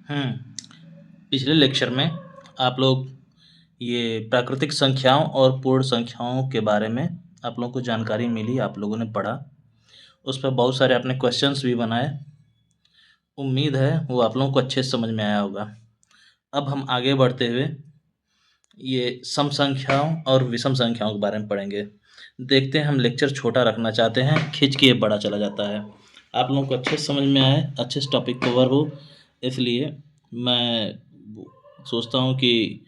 पिछले लेक्चर में आप लोग ये प्राकृतिक संख्याओं और पूर्ण संख्याओं के बारे में आप लोगों को जानकारी मिली, आप लोगों ने पढ़ा। उस पर बहुत सारे आपने क्वेश्चंस भी बनाए। उम्मीद है वो आप लोगों को अच्छे से समझ में आया होगा। अब हम आगे बढ़ते हुए ये सम संख्याओं और विषम संख्याओं के बारे में पढ़ेंगे। देखते हैं, हम लेक्चर छोटा रखना चाहते हैं, खींच के ये बड़ा चला जाता है। आप लोगों को अच्छे से समझ में आए, अच्छे से टॉपिक कवर हो, इसलिए मैं सोचता हूँ कि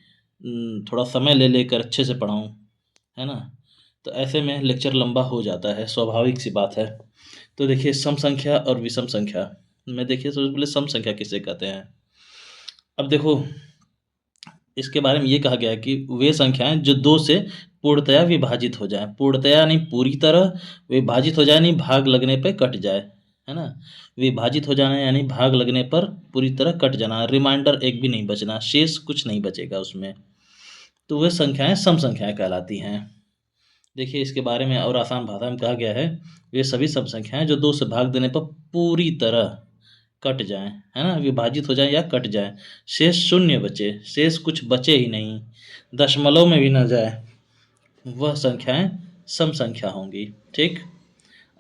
थोड़ा समय ले लेकर अच्छे से पढ़ाऊँ, है ना। तो ऐसे में लेक्चर लंबा हो जाता है, स्वाभाविक सी बात है। तो देखिए, सम संख्या और विषम संख्या में देखिए, सबसे पहले सम संख्या किसे कहते हैं। अब देखो, इसके बारे में ये कहा गया है कि वे संख्याएं जो 2 से पूर्णतया विभाजित हो जाएं, पूर्णतया यानी पूरी तरह विभाजित हो जाए, यानी भाग लगने पे कट जाए, है ना। विभाजित हो जाना यानी भाग लगने पर पूरी तरह कट जाना, रिमाइंडर एक भी नहीं बचना, शेष कुछ नहीं बचेगा उसमें, तो वे संख्याएं सम संख्याएं कहलाती हैं। देखिए, इसके बारे में और आसान भाषा में कहा गया है, वे सभी सम संख्याएं जो 2 से भाग देने पर पूरी तरह कट जाएं, है ना, विभाजित हो जाए या कट जाए, शेष शून्य बचे, शेष कुछ बचे ही नहीं, दशमलव में भी न जाए, वह संख्याएं सम संख्या होंगी। ठीक,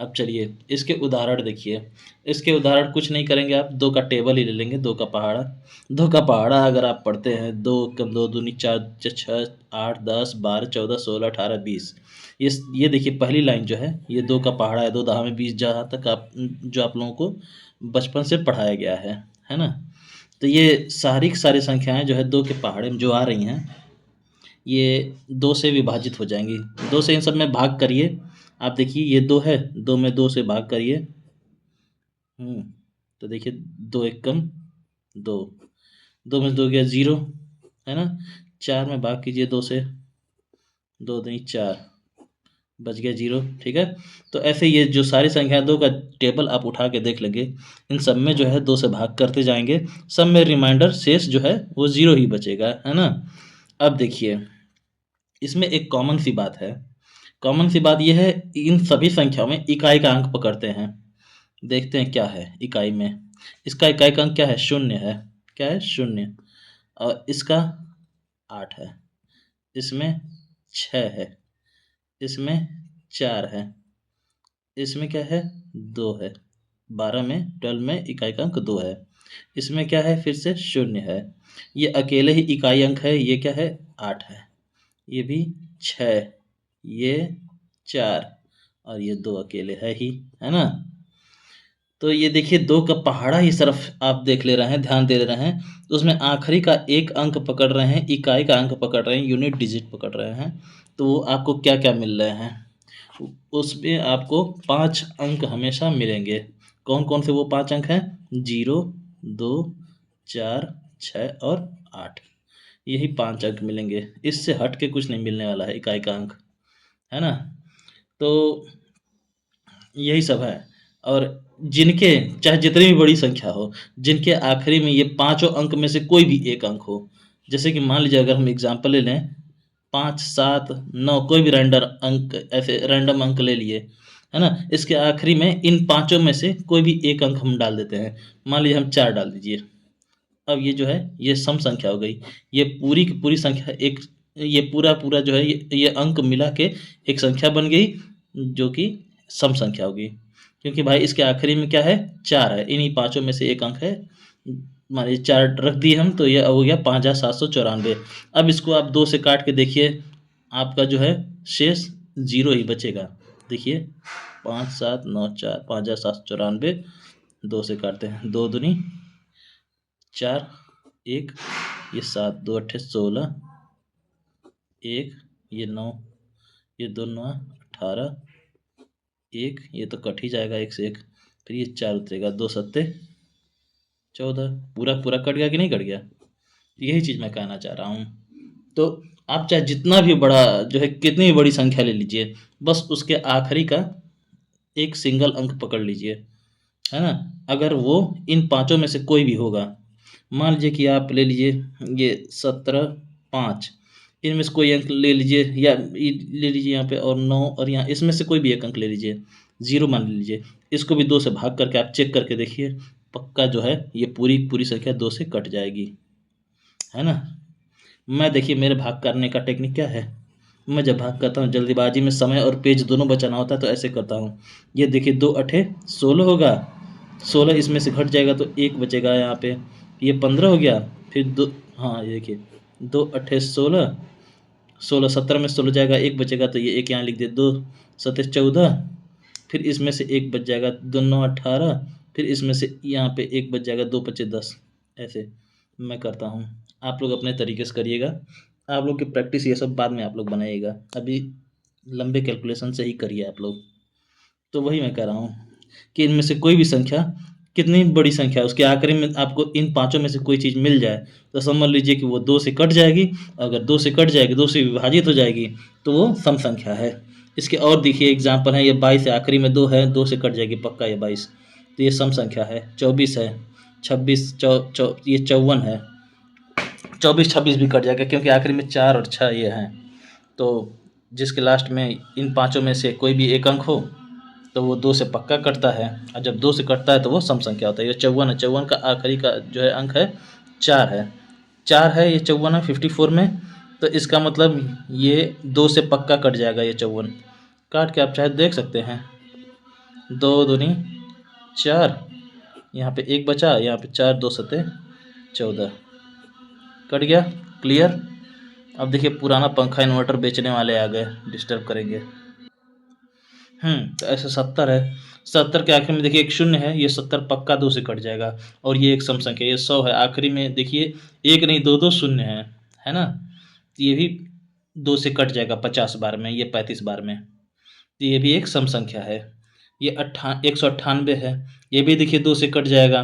अब चलिए इसके उदाहरण देखिए। इसके उदाहरण कुछ नहीं करेंगे, आप 2 का टेबल ही ले लेंगे, 2 का पहाड़ा। 2 का पहाड़ा अगर आप पढ़ते हैं, 2 कम 2 दूनी 4 6 8 10 12 14 16 18 20। ये देखिए, पहली लाइन जो है ये 2 का पहाड़ा है, 2 दहा में 20, जहाँ तक आप जो आप लोगों को बचपन से पढ़ाया गया है ना। तो ये सारी की सारी संख्याएं जो है 2 के पहाड़े में जो आ रही हैं, ये 2 से विभाजित हो जाएंगी। 2 से इन सब में भाग करिए, आप देखिए ये 2 है, 2 में 2 से भाग करिए, तो देखिए 2 एक कम 2, 2 में 2 गया 0, है ना। 4 में भाग कीजिए 2 से, 2 दूनी 4, बच गया 0। ठीक है, तो ऐसे ये जो सारी संख्या 2 का टेबल आप उठा के देख लेंगे, इन सब में जो है 2 से भाग करते जाएंगे, सब में रिमाइंडर शेष जो है वो 0 ही बचेगा, है ना। अब देखिए, इसमें एक कॉमन सी बात है। कॉमन सी बात यह है, इन सभी संख्याओं में इकाई का अंक पकड़ते हैं। देखते हैं क्या है इकाई में। इसका इकाई का अंक क्या है? 0 है। क्या है? 0। और इसका 8 है, इसमें 6 है, इसमें 4 है, इसमें क्या है? 2 है। 12 में 12 में इकाई का अंक 2 है। इसमें क्या है? फिर से 0 है। ये अकेले ही इकाई अंक है। ये क्या है? 8 है। ये भी 6, ये 4 और ये 2 अकेले है ही, है ना। तो ये देखिए 2 का पहाड़ा ही सिर्फ आप देख ले रहे हैं, ध्यान दे रहे हैं, तो उसमें आखिरी का एक अंक पकड़ रहे हैं, इकाई का अंक पकड़ रहे हैं, यूनिट डिजिट पकड़ रहे हैं, तो वो आपको क्या क्या मिल रहे हैं? उसमें आपको 5 अंक हमेशा मिलेंगे। कौन कौन से वो 5 अंक हैं? 0, 2, 4, 6 और 8। यही 5 अंक मिलेंगे, इससे हट के कुछ नहीं मिलने वाला है इकाई का अंक, है ना। तो यही सब है। और जिनके चाहे जितनी भी बड़ी संख्या हो, जिनके आखिरी में ये पांचों अंक में से कोई भी एक अंक हो, जैसे कि मान लीजिए अगर हम एग्जांपल ले लें 5, 7, 9, कोई भी रैंडम अंक, ऐसे रैंडम अंक ले लिए, है ना। इसके आखिरी में इन पांचों में से कोई भी एक अंक हम डाल देते हैं। मान लीजिए हम 4 डाल दीजिए। अब ये जो है ये सम संख्या हो गई। ये पूरी की पूरी संख्या एक, ये पूरा पूरा जो है ये अंक मिला के एक संख्या बन गई, जो कि सम संख्या होगी। क्योंकि भाई इसके आखिरी में क्या है? 4 है, इन्हीं पांचों में से एक अंक है। मान लीजिए 4 रख दिए हम, तो ये हो गया 5794। अब इसको आप 2 से काट के देखिए, आपका जो है शेष 0 ही बचेगा। देखिए 5, 7, 9, 4, 5794, 2 से काटते हैं, 2 दूनी 4, 1, ये 7, 2 अट्ठे 16, 1, ये 9, ये 2 9 18, 1, ये तो कट ही जाएगा 1 से 1, फिर ये 4 उतरेगा, 2 सत्ते 14। पूरा पूरा कट गया कि नहीं कट गया? यही चीज़ मैं कहना चाह रहा हूँ। तो आप चाहे जितना भी बड़ा जो है, कितनी भी बड़ी संख्या ले लीजिए, बस उसके आखिरी का एक सिंगल अंक पकड़ लीजिए, है ना। अगर वो इन पांचों में से कोई भी होगा, मान लीजिए कि आप ले लीजिए ये 17, 5, इनमें से कोई अंक ले लीजिए, या ले लीजिए यहाँ पे, और 9, और यहाँ इसमें से कोई भी एक अंक ले लीजिए, 0 मान लीजिए। इसको भी 2 से भाग करके आप चेक करके देखिए, पक्का जो है ये पूरी पूरी संख्या 2 से कट जाएगी, है ना। मैं देखिए मेरे भाग करने का टेक्निक क्या है, मैं जब भाग करता हूँ जल्दीबाजी में समय और पेज दोनों बचाना होता है तो ऐसे करता हूँ। ये देखिए 2 अठे 16 होगा, 16 इसमें से घट जाएगा तो 1 बचेगा यहाँ पे, ये 15 हो गया, फिर दो, हाँ ये देखिए 2 अठे 16, 16 17 में 16 जाएगा, 1 बचेगा तो ये 1 यहाँ लिख दे, 2 सत्ते 14, फिर इसमें से 1 बच जाएगा, 2 9 18, फिर इसमें से यहाँ पे 1 बच जाएगा, 2 पचे 10। ऐसे मैं करता हूँ, आप लोग अपने तरीके से करिएगा। आप लोग की प्रैक्टिस ये सब बाद में आप लोग बनाइएगा, अभी लंबे कैलकुलेशन से ही करिए आप लोग। तो वही मैं कह रहा हूँ कि इनमें से कोई भी संख्या कितनी बड़ी संख्या है उसके आखिरी में आपको इन पाँचों में से कोई चीज़ मिल जाए तो समझ लीजिए कि वो 2 से कट जाएगी। अगर 2 से कट जाएगी, 2 से विभाजित हो जाएगी तो वो सम संख्या है। इसके और देखिए एग्जाम्पल है, ये 22 है, आखिरी में 2 है, 2 से कट जाएगी पक्का ये 22, तो ये सम संख्या है। 24 है, 26 ये 54 है, 24 26 भी कट जाएगा क्योंकि आखिरी में 4 और 6 ये हैं। तो जिसके लास्ट में इन पाँचों में से कोई भी एक अंक हो तो वो 2 से पक्का कटता है, और जब 2 से कटता है तो वो सम संख्या होता है। ये 54 है, 54 का आखिरी का जो है अंक है 4 है, 4 है, ये 54 है 54 में, तो इसका मतलब ये 2 से पक्का कट जाएगा। ये 54 काट के आप चाहे देख सकते हैं, 2 दूनी 4, यहाँ पे 1 बचा, यहाँ पे 4 2 सत्ते 14 कट गया। क्लियर। अब देखिए पुराना पंखा इन्वर्टर बेचने वाले आ गए, डिस्टर्ब करेंगे। तो ऐसे 70 है, 70 के आखिर में देखिए एक शून्य है, ये 70 पक्का 2 से कट जाएगा, और ये एक सम संख्या, ये 100 है, आखिरी में देखिए एक नहीं 2 शून्य है ना, तो ये भी 2 से कट जाएगा 50 बार में, ये 35 बार में, तो ये भी एक सम संख्या है। ये 198 है, ये भी देखिए 2 से कट जाएगा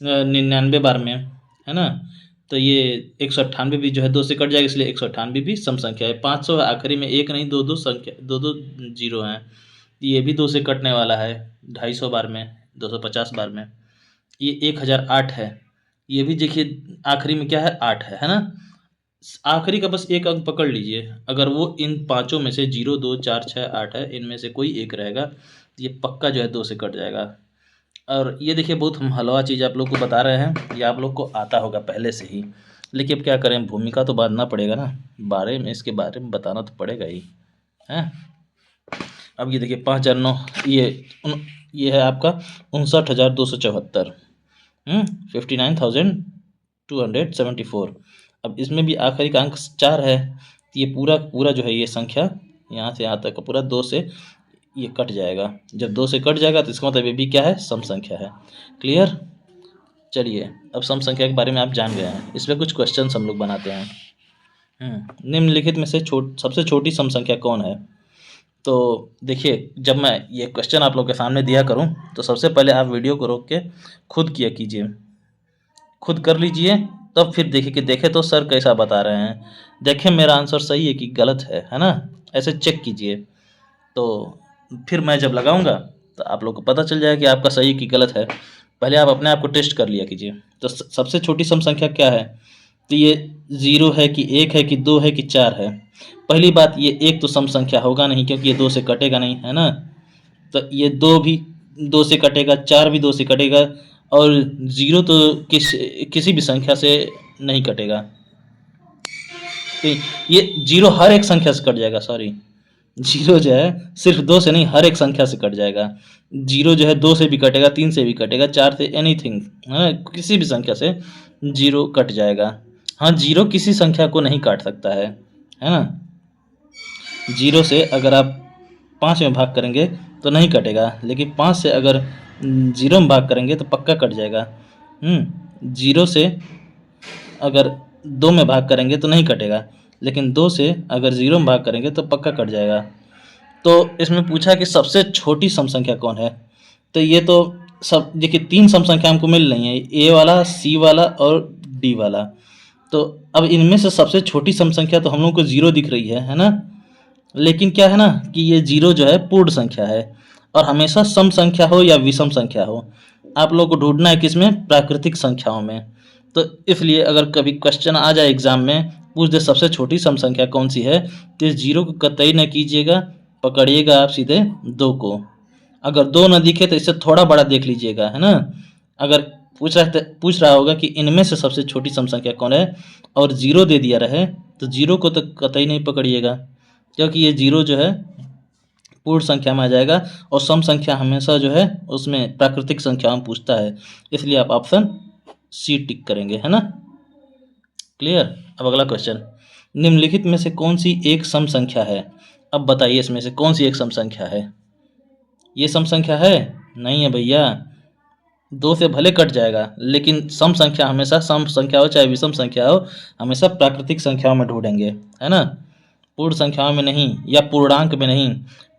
99 बार में, है ना, तो ये 198 भी जो है 2 से कट जाएगा, इसलिए 198 भी सम संख्या है। 500 है, आखिरी में एक नहीं 2 संख्या 2 जीरो हैं, ये भी 2 से कटने वाला है 250 बार में, 250 बार में। ये 1008 है, ये भी देखिए आखिरी में क्या है 8 है ना, आखिरी का बस एक अंक पकड़ लीजिए, अगर वो इन पाँचों में से 0 2 4 6 8 है, इनमें से कोई एक रहेगा तो ये पक्का जो है 2 से कट जाएगा। और ये देखिए बहुत हम हलवा चीज़ आप लोग को बता रहे हैं, ये आप लोग को आता होगा पहले से ही, लेकिन अब क्या करें, भूमिका तो बांधना पड़ेगा ना, बारे में इसके बारे में बताना तो पड़ेगा ही है। अब ये देखिए 5009, ये है आपका 59,274, 59,274। अब इसमें भी आखिरी का अंक 4 है, तो ये पूरा पूरा जो है ये संख्या यहाँ से यहाँ तक का पूरा 2 से ये कट जाएगा। जब 2 से कट जाएगा तो इसका मतलब ये भी क्या है, सम संख्या है। क्लियर। चलिए अब सम संख्या के बारे में आप जान गए हैं, इसमें कुछ क्वेश्चन हम लोग बनाते हैं। निम्नलिखित में से सबसे छोटी सम संख्या कौन है। तो देखिए जब मैं ये क्वेश्चन आप लोग के सामने दिया करूं तो सबसे पहले आप वीडियो को रोक के खुद किया कीजिए, खुद कर लीजिए, तब फिर देखिए कि देखे तो सर कैसा बता रहे हैं, देखें मेरा आंसर सही है कि गलत है ना, ऐसे चेक कीजिए। तो फिर मैं जब लगाऊंगा तो आप लोग को पता चल जाएगा कि आपका सही कि गलत है। पहले आप अपने आप को टेस्ट कर लिया कीजिए। तो सबसे छोटी सम संख्या क्या है, तो ये 0 है कि 1 है कि 2 है कि 4 है। पहली बात, ये 1 तो सम संख्या होगा नहीं क्योंकि ये 2 से कटेगा नहीं, है ना, तो ये 2 भी 2 से कटेगा, 4 भी 2 से कटेगा, और 0 तो किसी भी संख्या से नहीं कटेगा, तो ये 0 हर एक संख्या से कट जाएगा, सॉरी 0 जो है सिर्फ 2 से नहीं हर एक संख्या से कट जाएगा। 0 जो है 2 से भी कटेगा, 3 से भी कटेगा, 4 से, एनीथिंग, है ना, किसी भी संख्या से 0 कट जाएगा। हाँ 0 किसी संख्या को नहीं काट सकता है ना, 0 से अगर आप 5 में भाग करेंगे तो नहीं कटेगा, लेकिन 5 से अगर 0 में भाग करेंगे तो पक्का कट जाएगा। 0 से अगर 2 में भाग करेंगे तो नहीं कटेगा, लेकिन 2 से अगर 0 में भाग करेंगे तो पक्का कट जाएगा। तो इसमें पूछा कि सबसे छोटी सम संख्या कौन है, तो ये तो सब देखिए 3 सम संख्या हमको मिल रही है, ए वाला, सी वाला और डी वाला। तो अब इनमें से सबसे छोटी सम संख्या तो हम लोग को 0 दिख रही है ना, लेकिन क्या है ना कि ये 0 जो है पूर्ण संख्या है, और हमेशा सम संख्या हो या विषम संख्या हो आप लोग को ढूंढना है किसमें, प्राकृतिक संख्याओं में। तो इसलिए अगर कभी क्वेश्चन आ जाए एग्जाम में, पूछ दे सबसे छोटी सम संख्या कौन सी है, तो इस 0 को कतई न कीजिएगा, पकड़िएगा आप सीधे 2 को। अगर 2 न दिखे तो इससे थोड़ा बड़ा देख लीजिएगा, है ना, अगर पूछ रहा होगा कि इनमें से सबसे छोटी सम संख्या कौन है और जीरो दे दिया रहे तो जीरो को तो कतई नहीं पकड़िएगा, क्योंकि ये जीरो जो है पूर्ण संख्या में आ जाएगा और सम संख्या हमेशा जो है उसमें प्राकृतिक संख्याओं में पूछता है, इसलिए आप ऑप्शन सी टिक करेंगे, है ना। क्लियर। अब अगला क्वेश्चन, निम्नलिखित में से कौन सी एक सम संख्या है। अब बताइए इसमें से कौन सी एक सम संख्या है। ये सम संख्या है? नहीं है भैया, दो से भले कट जाएगा लेकिन सम संख्या हमेशा सम संख्या हो चाहे विषम संख्या हो, हमेशा प्राकृतिक संख्याओं में ढूंढेंगे, है ना, पूर्ण संख्याओं में नहीं या पूर्णांक में नहीं।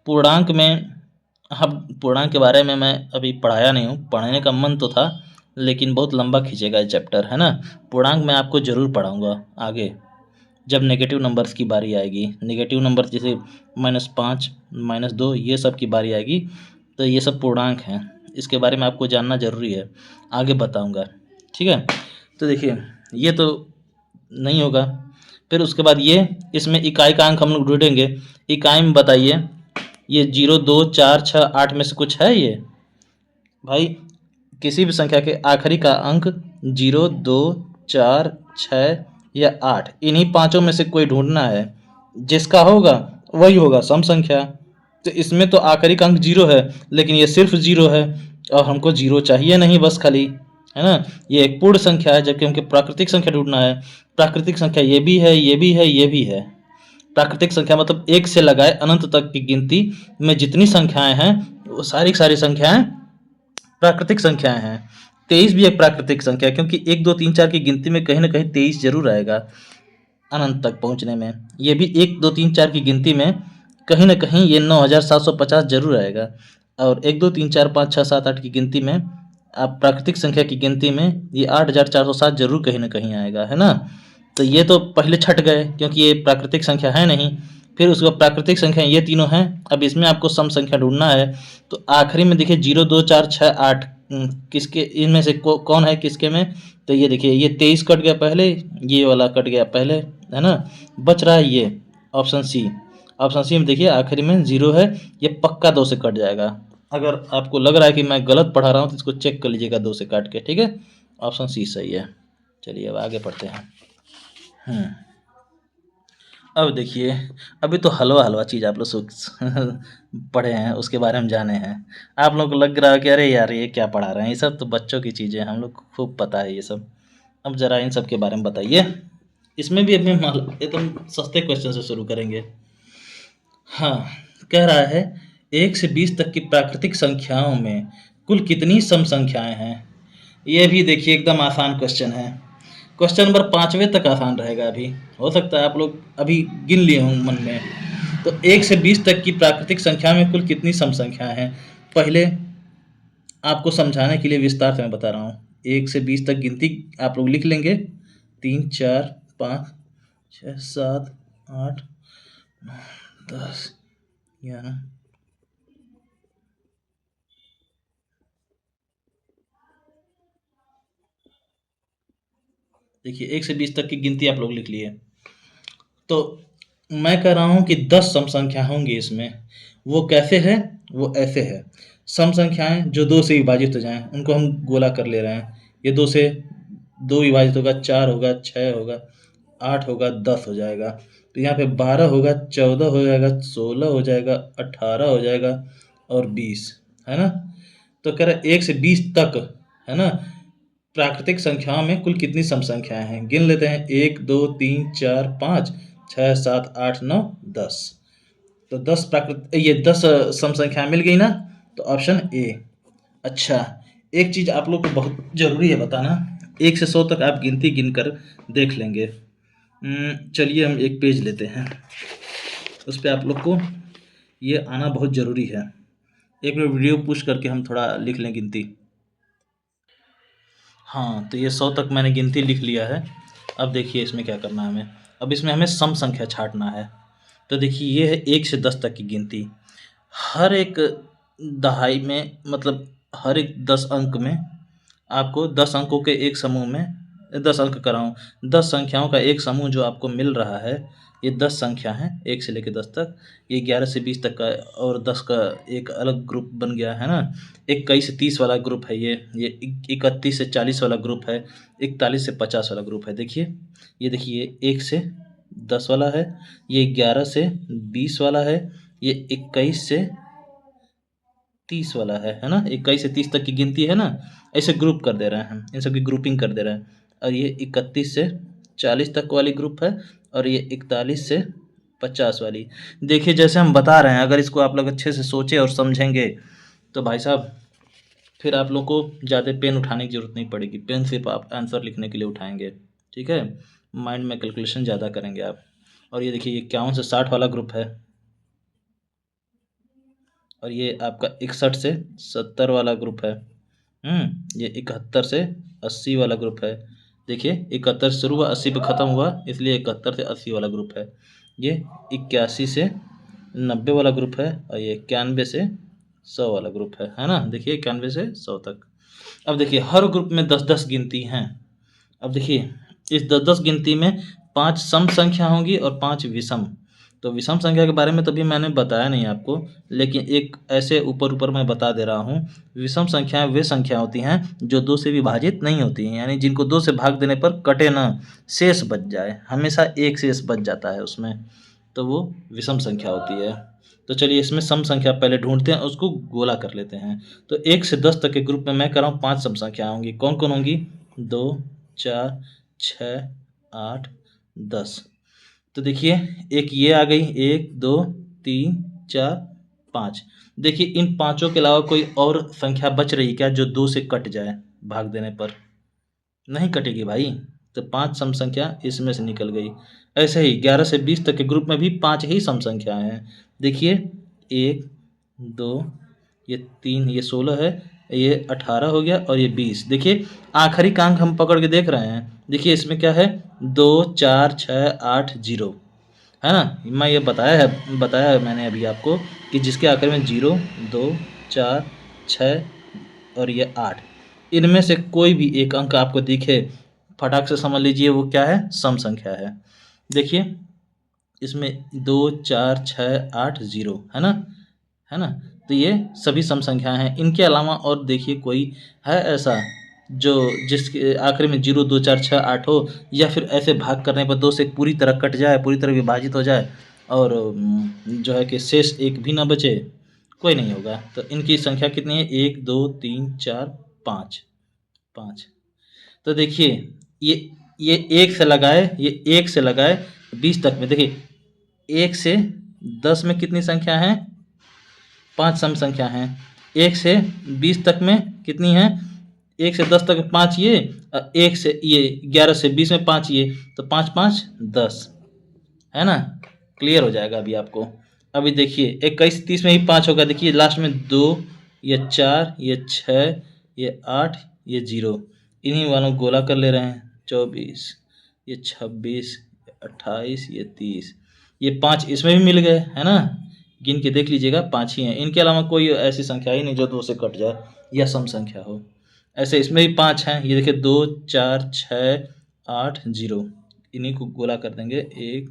पूर्णांक में, हाँ, पूर्णांक के बारे में मैं अभी पढ़ाया नहीं हूँ, पढ़ने का मन तो था लेकिन बहुत लंबा खींचेगा ये चैप्टर, है ना। पूर्णांक मैं आपको ज़रूर पढ़ाऊँगा आगे, जब नेगेटिव नंबर्स की बारी आएगी। नेगेटिव नंबर जैसे -5, -2 ये सब की बारी आएगी तो ये सब पूर्णांक हैं, इसके बारे में आपको जानना ज़रूरी है, आगे बताऊंगा, ठीक है। तो देखिए ये तो नहीं होगा, फिर उसके बाद ये, इसमें इकाई का अंक हम लोग ढूंढेंगे। इकाई में बताइए ये 0, 2, 4, 6, 8 में से कुछ है ये भाई। किसी भी संख्या के आखिरी का अंक 0, 2, 4, 6 या 8, इन्हीं पांचों में से कोई ढूंढना है, जिसका होगा वही होगा सम संख्या। तो इसमें तो आखिरी का अंक 0 है लेकिन ये सिर्फ 0 है और हमको 0 चाहिए नहीं बस खाली, है ना। ये एक पूर्ण संख्या है जबकि हमको प्राकृतिक संख्या ढूंढना है। प्राकृतिक संख्या ये भी है, ये भी है, ये भी है। प्राकृतिक संख्या मतलब एक से लगाए अनंत तक की गिनती में जितनी संख्याएं हैं वो सारी संख्याएं प्राकृतिक संख्याएं हैं। 23 भी एक प्राकृतिक संख्या है क्योंकि 1, 2, 3, 4 की गिनती में कहीं ना कहीं 23 जरूर आएगा अनंत तक पहुंचने में। ये भी 1, 2, 3, 4 की गिनती में कहीं ना कहीं ये 9750 जरूर आएगा। और 1, 2, 3, 4, 5, 6, 7, 8 की गिनती में, आप प्राकृतिक संख्या की गिनती में ये 8407 जरूर कहीं ना कहीं आएगा, है ना। तो ये तो पहले छट गए क्योंकि ये प्राकृतिक संख्या है नहीं। फिर उसके बाद प्राकृतिक संख्या ये तीनों हैं। अब इसमें आपको सम संख्या ढूंढना है तो आखिरी में देखिए 0, 2, 4, 6, 8 किसके इनमें से कौन है किसके में। तो ये देखिए ये 23 कट गया पहले, ये वाला कट गया पहले, है ना। बच रहा है ये ऑप्शन सी। ऑप्शन सी में देखिए आखिरी में 0 है, ये पक्का 2 से कट जाएगा। अगर आपको लग रहा है कि मैं गलत पढ़ा रहा हूँ तो इसको चेक कर लीजिएगा 2 से काट के, ठीक है। ऑप्शन सी सही है। चलिए अब आगे पढ़ते हैं। अब देखिए, अभी तो हलवा हलवा चीज़ आप लोग पढ़े हैं, उसके बारे में जाने हैं। आप लोग को लग रहा है कि अरे यार ये क्या पढ़ा रहे हैं, ये सब तो बच्चों की चीज़ें, हम लोग को खूब पता है ये सब। अब ज़रा इन सब के बारे में बताइए। इसमें भी अभी एकदम सस्ते क्वेश्चन से शुरू करेंगे। हाँ, कह रहा है 1 से 20 तक की प्राकृतिक संख्याओं में कुल कितनी सम संख्याएं हैं। ये भी देखिए एकदम आसान क्वेश्चन है। क्वेश्चन नंबर 5वें तक आसान रहेगा, अभी हो सकता है आप लोग अभी गिन लिए हों मन में। तो 1 से 20 तक की प्राकृतिक संख्या में कुल कितनी सम संख्याएं हैं। पहले आपको समझाने के लिए विस्तार से मैं बता रहा हूँ। 1 से 20 तक गिनती आप लोग लिख लेंगे, 3, 4, 5, 6, 7, 8, 9, 10, 11। देखिए 1 से 20 तक की गिनती आप लोग लिख लिए। तो मैं कह रहा हूँ कि 10 सम संख्या होंगी इसमें। वो कैसे है, वो ऐसे है। सम संख्याएं जो 2 से विभाजित हो जाएं उनको हम गोला कर ले रहे हैं। ये 2 से 2 विभाजित होगा, 4 होगा, 6 होगा, 8 होगा, 10 हो जाएगा। तो यहाँ पे 12 होगा, 14 हो जाएगा, 16 हो जाएगा, 18 हो जाएगा और 20, है ना। तो कह रहे 1 से 20 तक, है ना, प्राकृतिक संख्याओं में कुल कितनी सम संख्याएं हैं। गिन लेते हैं, 1, 2, 3, 4, 5, 6, 7, 8, 9, 10। तो 10 सम संख्याएं मिल गई ना, तो ऑप्शन ए। अच्छा, एक चीज आप लोग को बहुत जरूरी है बताना, 1 से 100 तक आप गिनती गिनकर देख लेंगे। चलिए हम एक पेज लेते हैं, उस पर आप लोग को ये आना बहुत जरूरी है। एक मिनट वीडियो पुश करके हम थोड़ा लिख लें गिनती। हाँ, तो ये 100 तक मैंने गिनती लिख लिया है। अब देखिए इसमें क्या करना है हमें। अब इसमें हमें सम संख्या छांटना है। तो देखिए ये है 1 से 10 तक की गिनती। हर एक दहाई में, मतलब हर एक 10 अंक में आपको 10 अंक कराऊँ, 10 संख्याओं का एक समूह जो आपको मिल रहा है, ये 10 संख्या हैं 1 से लेकर 10 तक। ये 11 से 20 तक का और 10 का एक अलग ग्रुप बन गया है ना। 21 से 30 वाला ग्रुप है ये 31 से 40 वाला ग्रुप है, 41 से 50 वाला ग्रुप है। देखिए ये देखिए 1 से 10 वाला है, ये 11 से 20 वाला है, ये 21 से 30 वाला है ना। 21 से 30 तक की गिनती है ना, ऐसे ग्रुप कर दे रहे हैं हम, इन सब की ग्रुपिंग कर दे रहे हैं। और ये 31 से 40 तक वाली ग्रुप है और ये 41 से 50 वाली। देखिए जैसे हम बता रहे हैं, अगर इसको आप लोग अच्छे से सोचे और समझेंगे तो भाई साहब फिर आप लोग को ज़्यादा पेन उठाने की ज़रूरत नहीं पड़ेगी। पेन सिर्फ आप आंसर लिखने के लिए उठाएंगे, ठीक है। माइंड में कैलकुलेशन ज़्यादा करेंगे आप। और ये देखिए 51 से 60 वाला ग्रुप है और ये आपका 61 से 70 वाला ग्रुप है। ये 71 से 80 वाला ग्रुप है। देखिए 71 शुरू हुआ 80 पे ख़त्म हुआ, इसलिए 71 से 80 वाला ग्रुप है। ये 81 से 90 वाला ग्रुप है और ये 91 से 100 वाला ग्रुप है ना। देखिए 91 से 100 तक। अब देखिए हर ग्रुप में 10-10 गिनती हैं। अब देखिए इस 10-10 गिनती में 5 सम संख्या होंगी और 5 विषम। तो विषम संख्या के बारे में तभी मैंने बताया नहीं आपको, लेकिन एक ऐसे ऊपर ऊपर मैं बता दे रहा हूँ। विषम संख्याएं वे संख्या होती हैं जो 2 से विभाजित नहीं होती हैं, यानी जिनको 2 से भाग देने पर कटे ना, शेष बच जाए, हमेशा एक शेष बच जाता है उसमें, तो वो विषम संख्या होती है। तो चलिए इसमें सम संख्या पहले ढूंढते हैं, उसको गोला कर लेते हैं। तो 1 से 10 तक के ग्रुप में मैं कर रहा हूँ 5 सम संख्या होंगी। कौन कौन होंगी? 2, 4, 6, 8, 10। तो देखिए एक ये आ गई, 1, 2, 3, 4, 5। देखिए इन पांचों के अलावा कोई और संख्या बच रही क्या जो 2 से कट जाए भाग देने पर? नहीं कटेगी भाई। तो 5 सम संख्या इसमें से निकल गई। ऐसे ही 11 से 20 तक के ग्रुप में भी 5 ही सम संख्याएं हैं। देखिए 1, 2, ये 3, ये 16 है, ये 18 हो गया और ये 20। देखिए आखिरी का अंक हम पकड़ के देख रहे हैं। देखिए इसमें क्या है? 2, 4, 6, 8, 0 है ना। मैं ये बताया है मैंने अभी आपको कि जिसके आखिर में 0, 2, 4, 6 और ये 8, इनमें से कोई भी एक अंक आपको दिखे, फटाक से समझ लीजिए वो क्या है? सम संख्या है। देखिए इसमें 2, 4, 6, 8, 0 है ना। तो ये सभी सम संख्याएं हैं। इनके अलावा और देखिए कोई है ऐसा जो जिसके आखिर में 0, 2, 4, 6, 8 हो, या फिर ऐसे भाग करने पर 2 से पूरी तरह कट जाए, पूरी तरह विभाजित हो जाए और जो है कि शेष एक भी ना बचे? कोई नहीं होगा। तो इनकी संख्या कितनी है? 1, 2, 3, 4, 5, 5। तो देखिए ये 1 से लगाए, ये 1 से लगाए 20 तक में। देखिए 1 से 10 में कितनी संख्या है? 5 सम संख्या हैं। 1 से 20 तक में कितनी है? 1 से 10 तक 5 ये, 1 से ये 11 से 20 में 5 ये, तो 5, 5, 10 है ना। क्लियर हो जाएगा अभी आपको। अभी देखिए 21 से 30 में ही 5 होगा। देखिए लास्ट में 2, ये 4, ये 6, ये 8, ये 0, इन्हीं वालों को गोला कर ले रहे हैं। 24, ये 26, ये 28, ये 30, ये 5 इसमें भी मिल गए है ना। गिन के देख लीजिएगा 5 ही हैं। इनके अलावा कोई ऐसी संख्या ही नहीं जो 2 से कट जाए या सम संख्या हो। ऐसे इसमें भी 5 हैं। ये देखिए 2, 4, 6, 8, 0, इन्हीं को गोला कर देंगे। 1,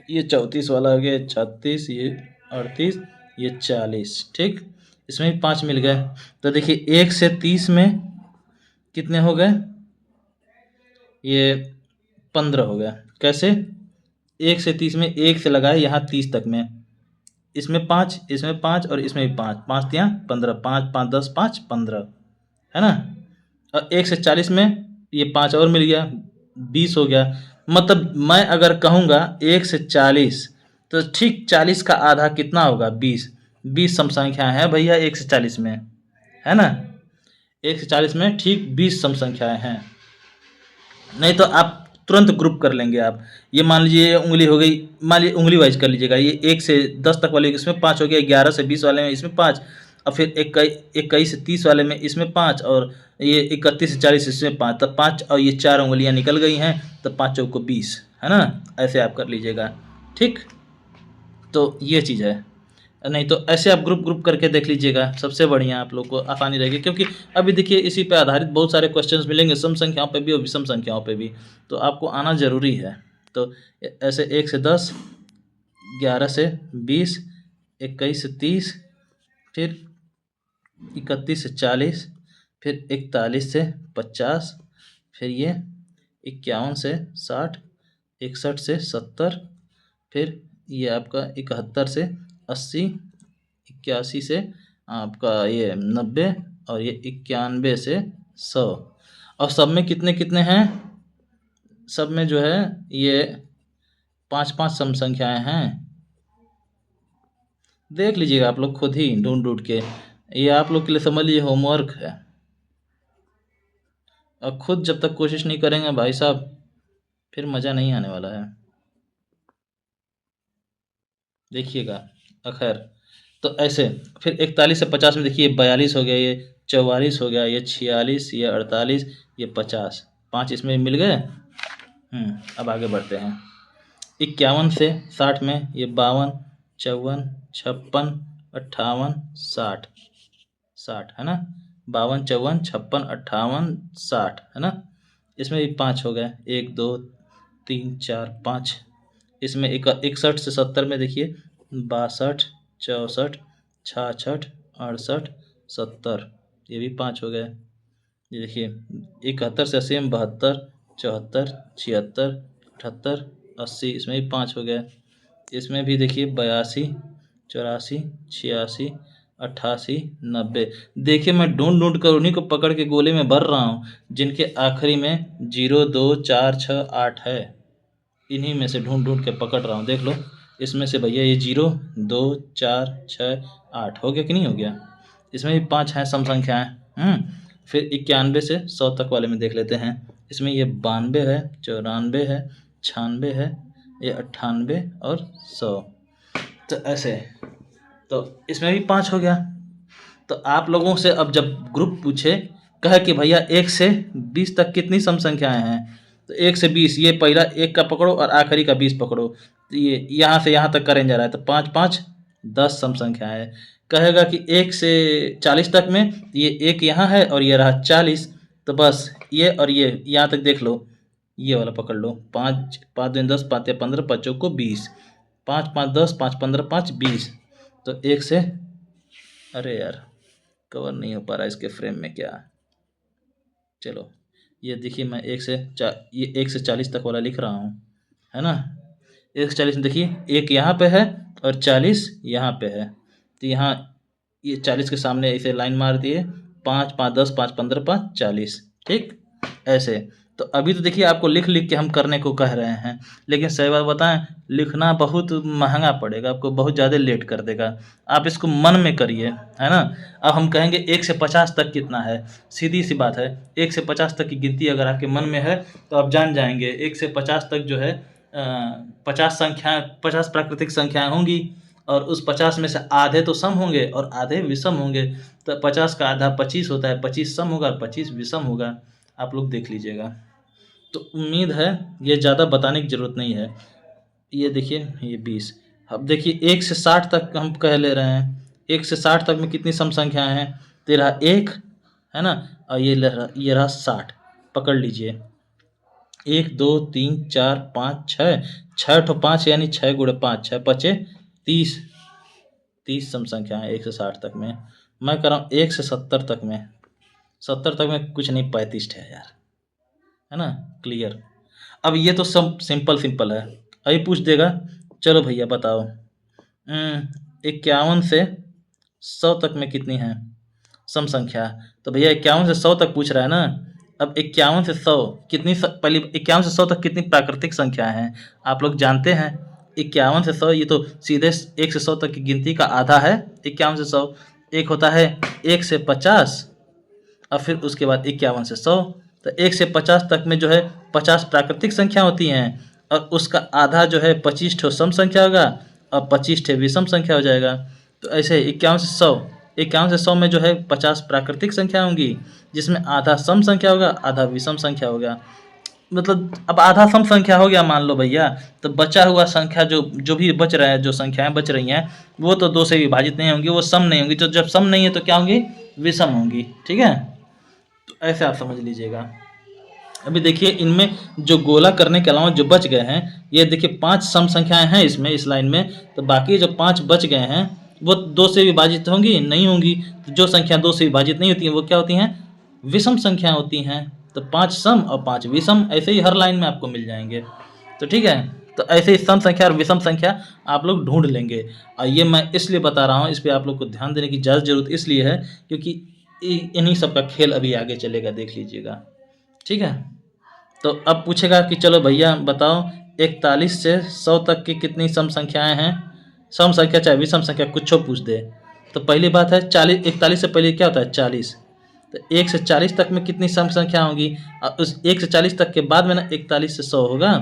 ये 34 वाला हो गया, 36, ये 38, ये 40। ठीक, इसमें भी 5 मिल गए। तो देखिए 1 से 30 में कितने हो गए? ये 15 हो गया। कैसे? 1 से 30 में 1 से लगाए यहाँ 30 तक में, इसमें 5, इसमें 5 और इसमें भी 5, 5 तियाँ 15, 5, 5, 10, 5, 15 है ना। और 1 से 40 में ये 5 और मिल गया, 20 हो गया। मतलब मैं अगर कहूँगा 1 से 40, तो ठीक 40 का आधा कितना होगा? 20। 20 सम संख्या है भैया 1 से 40 में, है ना। 1 से 40 में ठीक 20 सम संख्याएं हैं। नहीं तो आप तुरंत ग्रुप कर लेंगे आप। ये मान लीजिए उंगली हो गई, मान लीजिए उंगली वाइज कर लीजिएगा। ये 1 से 10 तक वाले इसमें 5 हो गया, 11 से 20 वाले में इसमें 5, और फिर 21 से 30 वाले में इसमें 5, और ये 31 से 40 इसमें 5, तब 5 और ये 4 उंगलियां निकल गई हैं, तब 5 चौको 20 है ना। ऐसे आप कर लीजिएगा। ठीक, तो ये चीज़ है। नहीं तो ऐसे आप ग्रुप ग्रुप करके देख लीजिएगा, सबसे बढ़िया आप लोग को आसानी रहेगी। क्योंकि अभी देखिए इसी पे आधारित बहुत सारे क्वेश्चंस मिलेंगे, सम संख्याओं पे भी और विषम संख्याओं पे भी, तो आपको आना ज़रूरी है। तो ऐसे 1 से 10, 11 से 20, 21 से 30, फिर 31 से 40, फिर 41 से 50, फिर ये 51 से 60, 61 से 70, फिर ये आपका 71 से 80, 81 से आपका ये 90, और ये 91 से 100। और सब में कितने कितने हैं? सब में जो है ये 5-5 सम संख्याएं हैं। देख लीजिएगा आप लोग खुद ही ढूंढ ढूंढ के, ये आप लोग के लिए समझ लीजिए होमवर्क है। और खुद जब तक कोशिश नहीं करेंगे भाई साहब, फिर मज़ा नहीं आने वाला है। देखिएगा खैर, तो ऐसे फिर 41 से 50 में देखिए 42 हो गया, ये 44 हो गया, ये 46, ये 48, ये 50, 5 इसमें मिल गए। अब आगे बढ़ते हैं। 51 से 60 में ये 52, 54, 56, 58, 60, 60 है ना। 52, 54, 56, 58, 60 है ना। इसमें भी 5 हो गए, 1 2 3 4 5। इसमें 61 से 70 में देखिए 62, 64, 66, 68, 70, ये भी 5 हो गए। ये देखिए 71 से 80 में 72, 74, 76, 78, 80, इसमें भी 5 हो गए। इसमें भी देखिए 82, 84, 86, 88, 90। देखिए मैं ढूंढ ढूंढ कर उन्हीं को पकड़ के गोले में भर रहा हूँ जिनके आखिरी में 0 2 4 6 8 है। इन्हीं में से ढूंढ ढूंढ के पकड़ रहा हूँ। देख लो इसमें से भैया ये 0 2 4 6 8 हो गया कि नहीं हो गया। इसमें भी 5 हैं सम संख्याएँ। फिर 91 से 100 तक वाले में देख लेते हैं। इसमें ये 92 है, 94 है, 96 है, ये 98 और 100। तो ऐसे, तो इसमें भी 5 हो गया। तो आप लोगों से अब जब ग्रुप पूछे कहे कि भैया 1 से 20 तक कितनी सम संख्याएं हैं, तो 1 से 20, ये पहला 1 का पकड़ो और आखिरी का 20 पकड़ो, तो ये यहाँ से यहाँ तक करें जा रहा है, तो 5 5 10 सम संख्या है। कहेगा कि 1 से 40 तक में ये 1 यहाँ है और ये रहा 40, तो बस ये और ये यहाँ तक देख लो, ये वाला पकड़ लो। 5 5 दूनी 10, 5 या 15, 5 चौको 20, 5 5 10, 5 15, 5 20। तो 1 से, अरे यार कवर नहीं हो पा रहा इसके फ्रेम में क्या। चलो ये देखिए मैं 1 से ये 1 से 40 तक वाला लिख रहा हूँ, है ना। 1 से 40 में देखिए 1 यहाँ पे है और 40 यहाँ पे है, तो यहाँ ये 40 के सामने इसे लाइन मार दिए, 5 5 10, 5 15, 5 40, ठीक ऐसे। तो अभी तो देखिए आपको लिख लिख के हम करने को कह रहे हैं, लेकिन सही बात बताएं, लिखना बहुत महंगा पड़ेगा आपको, बहुत ज़्यादा लेट कर देगा। आप इसको मन में करिए, है ना। अब हम कहेंगे 1 से 50 तक कितना है, सीधी सी बात है। 1 से 50 तक की गिनती अगर आपके मन में है तो आप जान जाएंगे 1 से 50 तक जो है 50 संख्याएँ, 50 प्राकृतिक संख्याएँ होंगी, और उस 50 में से आधे तो सम होंगे और आधे विषम होंगे। तो 50 का आधा 25 होता है, 25 सम होगा, 25 विषम होगा। आप लोग देख लीजिएगा। तो उम्मीद है ये ज़्यादा बताने की ज़रूरत नहीं है। ये देखिए ये 20। अब देखिए 1 से 60 तक हम कह ले रहे हैं, 1 से 60 तक में कितनी सम संख्याएँ हैं, तो रहा 1, है ना, और ये रहा 60। पकड़ लीजिए 1 2 3 4 5 6, 6 ठो 5 यानी 6 गुणे 5, 6 पचे 30, 30 सम संख्या है 1 से 60 तक में। मैं कर रहा हूँ 1 से 70 तक में, 70 तक में कुछ नहीं, 35 है यार, है ना, क्लियर। अब ये तो सब सिंपल है। अभी पूछ देगा चलो भैया बताओ 51 से 100 तक में कितनी है सम संख्या। तो भैया 51 से 100 तक पूछ रहा है ना। अब 51 से 100 कितनी पहले 51 से 100 तक कितनी प्राकृतिक संख्या हैं आप लोग जानते हैं। 51 से 100 ये तो सीधे 1 से 100 तक की गिनती का आधा है। 51 से 100 एक होता है 1 से 50, और फिर उसके बाद 51 से 100। तो 1 से 50 तक में जो है 50 प्राकृतिक संख्या होती हैं, और उसका आधा जो है 25 ठो सम संख्या होगा और 25 ठे विषम संख्या हो जाएगा। तो ऐसे 51 से 100 में जो है 50 प्राकृतिक संख्या होंगी, जिसमें आधा सम संख्या होगा, आधा विषम संख्या होगा। मतलब अब आधा सम संख्या हो गया मान लो भैया, तो बचा हुआ संख्या जो भी बच रहा है, जो संख्याएं बच रही हैं वो तो 2 से विभाजित नहीं होंगी, वो सम नहीं होंगी। तो जब सम नहीं है तो क्या होंगी, विषम होंगी, ठीक है। तो ऐसे आप समझ लीजिएगा। अभी देखिए इनमें जो गोला करने के अलावा जो बच गए हैं, ये देखिए 5 सम संख्याएं हैं इसमें, इस लाइन में, तो बाकी जो 5 बच गए हैं वो 2 से विभाजित होंगी? नहीं होंगी। तो जो संख्या 2 से विभाजित नहीं होती हैं वो क्या होती हैं? विषम संख्या होती हैं। तो 5 सम और 5 विषम ऐसे ही हर लाइन में आपको मिल जाएंगे। तो ठीक है, तो ऐसे ही सम संख्या और विषम संख्या आप लोग ढूंढ लेंगे। और ये मैं इसलिए बता रहा हूँ, इस पर आप लोग को ध्यान देने की ज़्यादा जरूरत इसलिए है क्योंकि इन्हीं सब का खेल अभी आगे चलेगा, देख लीजिएगा। ठीक है, तो अब पूछेगा कि चलो भैया बताओ 41 से 100 तक की कितनी सम संख्याएं हैं? सम संख्या चाहे विषम संख्या कुछ पूछ दे। तो पहली बात है 41 से पहले क्या होता है? 40। तो 1 से 40 तक में कितनी सम संख्या होगी? और उस 1 से 40 तक के बाद में ना 41 से 100 होगा।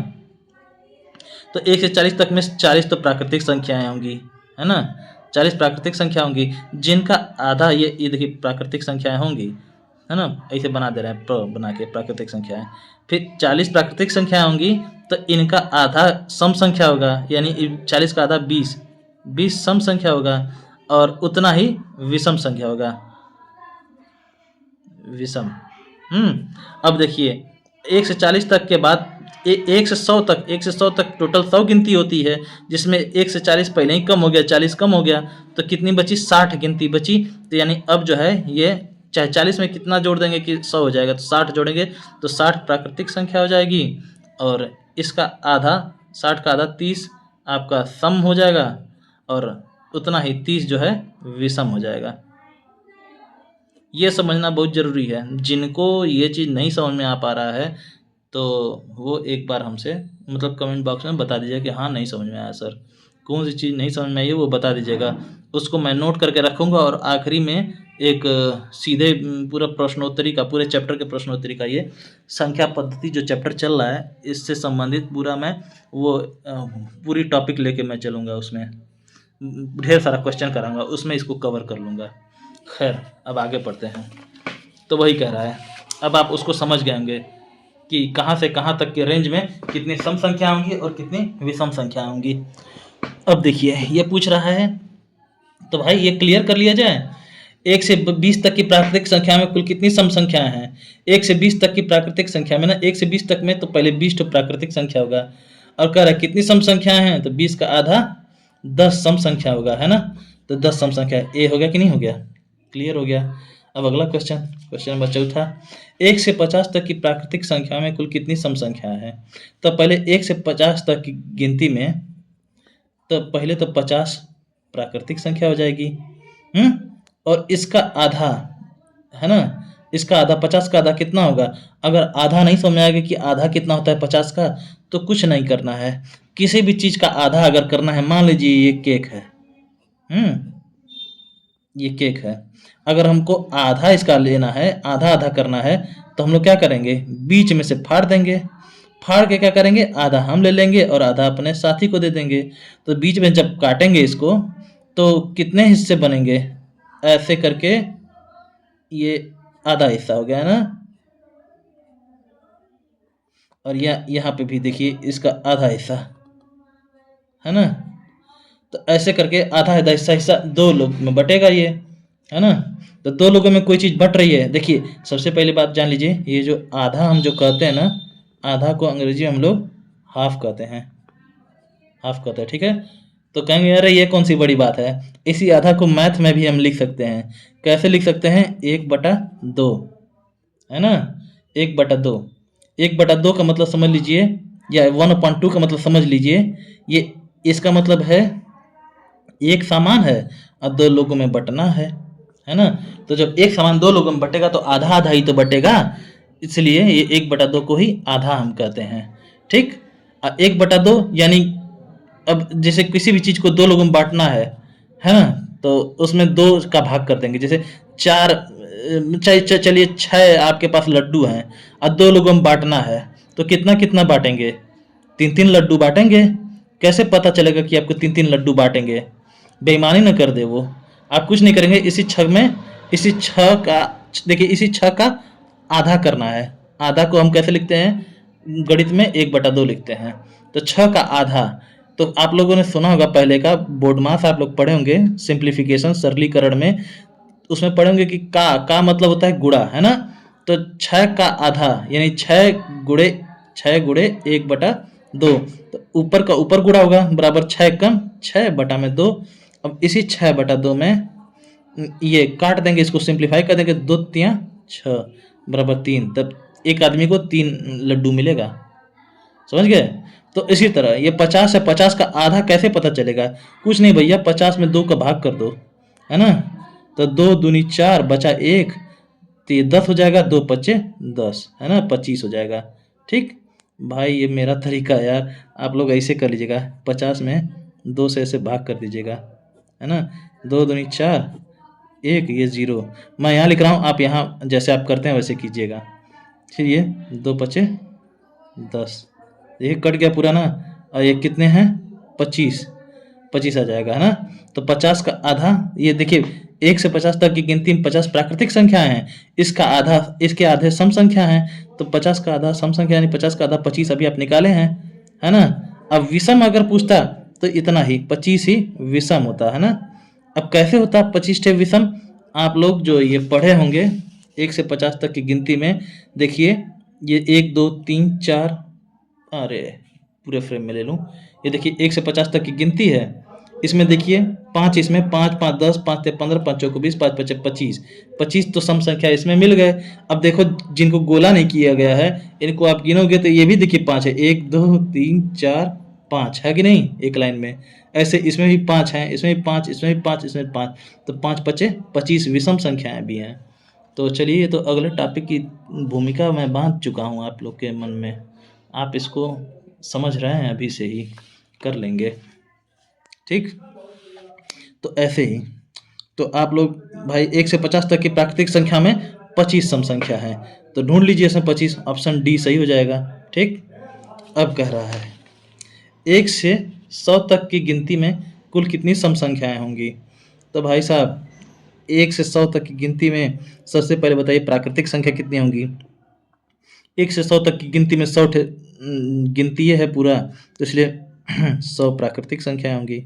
तो 1 से 40 तक में 40 तो प्राकृतिक संख्याएं होंगी, है ना? 40 प्राकृतिक संख्या होंगी जिनका आधा ये देखिए प्राकृतिक संख्याएं होंगी, है ना? ऐसे बना दे रहे हैं बना के प्राकृतिक संख्याएं। फिर 40 प्राकृतिक संख्याएं होंगी तो इनका आधा सम संख्या होगा, यानी 40 का आधा 20 सम संख्या होगा और उतना ही विषम संख्या होगा, विषम। अब देखिए 1 से 40 तक के बाद 1 से 100 तक टोटल 100 गिनती होती है, जिसमें 1 से 40 पहले ही कम हो गया, 40 कम हो गया, तो कितनी बची? 60 गिनती बची। तो यानी अब जो है ये चाहे 40 में कितना जोड़ देंगे कि 100 हो जाएगा, तो 60 जोड़ेंगे तो 60 प्राकृतिक संख्या हो जाएगी और इसका आधा, 60 का आधा 30 आपका सम हो जाएगा और उतना ही 30 जो है विषम हो जाएगा। ये समझना बहुत ज़रूरी है। जिनको ये चीज़ नहीं समझ में आ पा रहा है तो वो एक बार हमसे मतलब कमेंट बॉक्स में बता दीजिएगा कि हाँ नहीं समझ में आया सर, कौन सी चीज़ नहीं समझ में आई है वो बता दीजिएगा। उसको मैं नोट करके रखूँगा और आखिरी में एक सीधे पूरा प्रश्नोत्तरी का, पूरे चैप्टर के प्रश्नोत्तरी का, ये संख्या पद्धति जो चैप्टर चल रहा है इससे संबंधित पूरा मैं वो पूरी टॉपिक लेके मैं चलूँगा, उसमें ढेर सारा क्वेश्चन कराऊंगा, उसमें इसको कवर कर लूँगा। खैर अब आगे पढ़ते हैं। तो वही कह रहा है, अब आप उसको समझ गए होंगे कि कहाँ से कहाँ तक के रेंज में कितनी सम संख्या होंगी और कितनी विषम संख्या होंगी। अब देखिए ये पूछ रहा है, तो भाई ये क्लियर कर लिया जाए। 1 से 20 तक की प्राकृतिक संख्या में कुल कितनी सम संख्याएं हैं? 1 से 20 तक की प्राकृतिक संख्या में ना 1 से 20 तक में तो पहले 20 तो प्राकृतिक संख्या होगा और कह रहा है कितनी सम संख्याएं हैं? तो 20 का आधा 10 सम संख्या होगा, है ना? तो 10 सम संख्या ए हो गया कि नहीं हो गया? क्लियर हो गया। अब अगला क्वेश्चन नंबर चौथा, 1 से 50 तक की प्राकृतिक संख्या में कुल कितनी सम संख्याएं हैं? तो पहले 1 से 50 तक की गिनती में तो पहले तो 50 प्राकृतिक संख्या हो जाएगी, और इसका आधा, है ना? इसका आधा, 50 का आधा कितना होगा? अगर आधा नहीं समझ में आएगा कि आधा कितना होता है 50 का, तो कुछ नहीं करना है। किसी भी चीज का आधा अगर करना है, मान लीजिए ये केक है, ये केक है, अगर हमको आधा इसका लेना है, आधा आधा करना है, तो हम लोग क्या करेंगे? बीच में से फाड़ देंगे। फाड़ के क्या करेंगे? आधा हम ले लेंगे और आधा अपने साथी को दे देंगे। तो बीच में जब काटेंगे इसको तो कितने हिस्से बनेंगे? ऐसे करके ये आधा हिस्सा हो गया, है ना? और यहाँ पे भी देखिए इसका आधा हिस्सा, है ना? तो ऐसे करके आधा आधा हिस्सा 2 लोग में बटेगा ये, है ना? तो 2 लोगों में कोई चीज़ बट रही है। देखिए सबसे पहली बात जान लीजिए, ये जो आधा हम जो कहते हैं ना, आधा को अंग्रेजी में हम लोग हाफ कहते हैं, हाफ कहते हैं, ठीक है? तो कहेंगे अरे ये कौन सी बड़ी बात है। इसी आधा को मैथ में भी हम लिख सकते हैं। कैसे लिख सकते हैं? 1/2, है ना? 1/2, 1/2 का मतलब समझ लीजिए, या 1/2 का मतलब समझ लीजिए, ये इसका मतलब है एक सामान है और 2 लोगों में बंटना है ना? तो जब एक सामान 2 लोगों में बटेगा तो आधा आधा ही तो बटेगा, इसलिए ये 1/2 को ही आधा हम कहते हैं, ठीक? 1/2 यानी अब जैसे किसी भी चीज को 2 लोगों में बांटना है ना? तो उसमें 2 का भाग कर देंगे। जैसे 4 चलिए 6 आपके पास लड्डू हैं और 2 लोगों में बांटना है, तो कितना कितना बांटेंगे? 3-3 लड्डू बांटेंगे। कैसे पता चलेगा कि आपको 3-3 लड्डू बांटेंगे? बेईमानी न कर दे वो। आप कुछ नहीं करेंगे, इसी 6 का, देखिए इसी 6 का आधा करना है। आधा को हम कैसे लिखते हैं? गणित में 1/2 लिखते हैं। तो 6 का आधा, तो आप लोगों ने सुना होगा पहले का बोर्ड मास आप लोग पढ़े होंगे, सिंप्लीफिकेशन, सरलीकरण में, उसमें पढ़े होंगे कि का मतलब होता है गुणा, है ना? तो 6 का आधा यानी 6 गुणे 1/2, तो ऊपर का ऊपर गुणा होगा बराबर 6 कम 6/2। अब इसी 6/2 में ये काट देंगे, इसको सिंप्लीफाई कर देंगे, 2 तियां 6 बराबर 3, तब एक आदमी को 3 लड्डू मिलेगा। समझ गए? तो इसी तरह ये 50 है, 50 का आधा कैसे पता चलेगा? कुछ नहीं भैया, 50 में 2 का भाग कर दो, है ना? तो 2 दूनी 4 बचा 1, तो ये 10 हो जाएगा, 2 पच्चे 10, है ना? 25 हो जाएगा। ठीक भाई, ये मेरा तरीका है यार, आप लोग ऐसे कर लीजिएगा, 50 में 2 से ऐसे भाग कर दीजिएगा, है ना? 2 दूनी 4, 1, ये 0, मैं यहाँ लिख रहा हूँ, आप यहाँ जैसे आप करते हैं वैसे कीजिएगा। फिर ये 2 पच्चे 10, ये कट गया पूरा ना, और ये कितने हैं? 25, 25 आ जाएगा, है ना? तो 50 का आधा, ये देखिए 1 से 50 तक की गिनती में 50 प्राकृतिक संख्या है, इसका आधा, इसके आधे सम संख्या है, तो 50 का आधा सम संख्या यानी 50 का आधा 25 अभी आप निकाले हैं, है ना? अब विषम अगर पूछता तो इतना ही 25 ही विषम होता है ना। अब कैसे होता 25 ठे विषम? आप लोग जो ये पढ़े होंगे 1 से 50 तक की गिनती में, देखिए ये 1 2 3 4, अरे पूरे फ्रेम में ले लूँ, ये देखिए 1 से 50 तक की गिनती है, इसमें देखिए 5, इसमें 5 5 10, 5 ते 15, 5 चौको 20, 5 पचे 25, 25 तो सम संख्या इसमें मिल गए। अब देखो जिनको गोला नहीं किया गया है इनको आप गिनोगे तो ये भी देखिए 5 है, 1 2 3 4 5 है कि नहीं, एक लाइन में। ऐसे इसमें भी 5 हैं, इसमें भी 5, इसमें भी 5, इसमें 5, तो 5 पचे 25 विषम संख्याएं भी हैं। तो चलिए, ये तो अगले टॉपिक की भूमिका मैं बांध चुका हूँ आप लोग के मन में, आप इसको समझ रहे हैं, अभी से ही कर लेंगे। ठीक, तो ऐसे ही तो आप लोग भाई 1 से 50 तक की प्राकृतिक संख्या में 25 सम संख्या है, तो ढूंढ लीजिए इसमें 25, ऑप्शन डी सही हो जाएगा। ठीक, अब कह रहा है 1 से 100 तक की गिनती में कुल कितनी सम संख्याएं होंगी? तो भाई साहब 1 से 100 तक की गिनती में सबसे पहले बताइए प्राकृतिक संख्या कितनी होंगी? 1 से 100 तक की गिनती में 100 गिनती है पूरा, तो इसलिए 100 प्राकृतिक संख्या होंगी।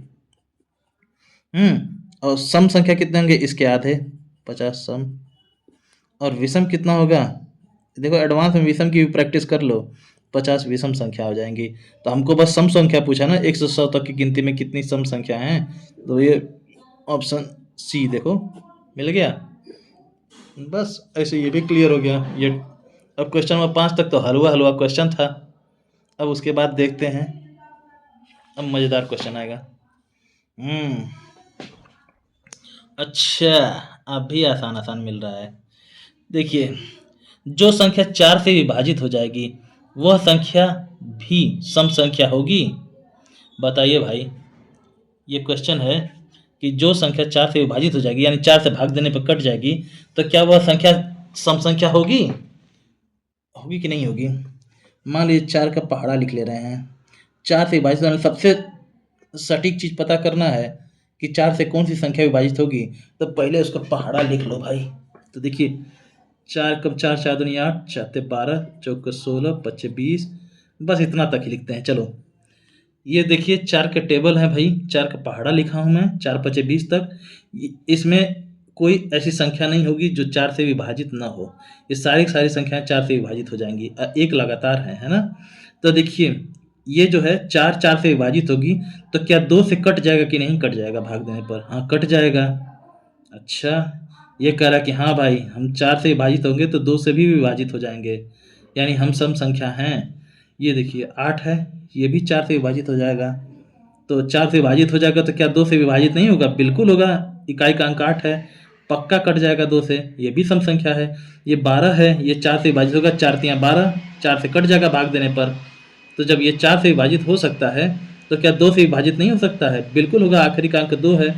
और सम संख्या कितने होंगे? इसके आधे 50 सम। और विषम कितना होगा? देखो एडवांस में विषम की भी प्रैक्टिस कर लो, 50 विषम संख्या हो जाएंगी। तो हमको बस सम संख्या पूछा ना, 1 से 100 तक की गिनती में कितनी सम संख्या हैं, तो ये ऑप्शन सी देखो मिल गया। बस ऐसे ये भी क्लियर हो गया। ये अब क्वेश्चन नंबर 5 तक तो हलवा हलवा क्वेश्चन था, अब उसके बाद देखते हैं, अब मज़ेदार क्वेश्चन आएगा। अच्छा, अब भी आसान आसान मिल रहा है। देखिए, जो संख्या 4 से विभाजित हो जाएगी वह संख्या भी सम संख्या होगी। बताइए भाई, ये क्वेश्चन है कि जो संख्या 4 से विभाजित हो जाएगी यानी 4 से भाग देने पर कट जाएगी, तो क्या वह संख्या सम संख्या होगी? होगी कि नहीं होगी? मान लीजिए 4 का पहाड़ा लिख ले रहे हैं, 4 से विभाजित होने, सबसे सटीक चीज पता करना है कि 4 से कौन सी संख्या विभाजित होगी, तो पहले उसका पहाड़ा लिख लो भाई। तो देखिए 4 कम 4 4 दूनी 8, 4 ते 12, चौके 16, 25 20, बस इतना तक ही लिखते हैं। चलो ये देखिए 4 के टेबल है भाई, 4 का पहाड़ा लिखा हूँ मैं, 4 25 20 तक। इसमें कोई ऐसी संख्या नहीं होगी जो 4 से विभाजित ना हो, ये सारी सारी संख्याएं 4 से विभाजित हो जाएंगी, एक लगातार है ना। तो देखिए ये जो है 4 4 से विभाजित होगी, तो क्या 2 से कट जाएगा कि नहीं कट जाएगा भाग देने पर? हाँ कट जाएगा। अच्छा, ये कह रहा कि हाँ भाई हम 4 से विभाजित होंगे तो 2 से भी विभाजित हो जाएंगे, यानी हम सम संख्या हैं। ये देखिए 8 है, ये भी 4 से विभाजित हो जाएगा, तो 4 से विभाजित हो जाएगा तो क्या 2 से विभाजित नहीं होगा? बिल्कुल होगा, इकाई का अंक 8 है, पक्का कट जाएगा 2 से, ये भी सम संख्या है। ये 12 है, ये 4 से विभाजित होगा, 4 तियां 12, 4 से कट जाएगा भाग देने पर। तो जब ये 4 से विभाजित हो सकता है तो क्या 2 से विभाजित नहीं हो सकता है? बिल्कुल होगा, आखिरी का अंक 2 है।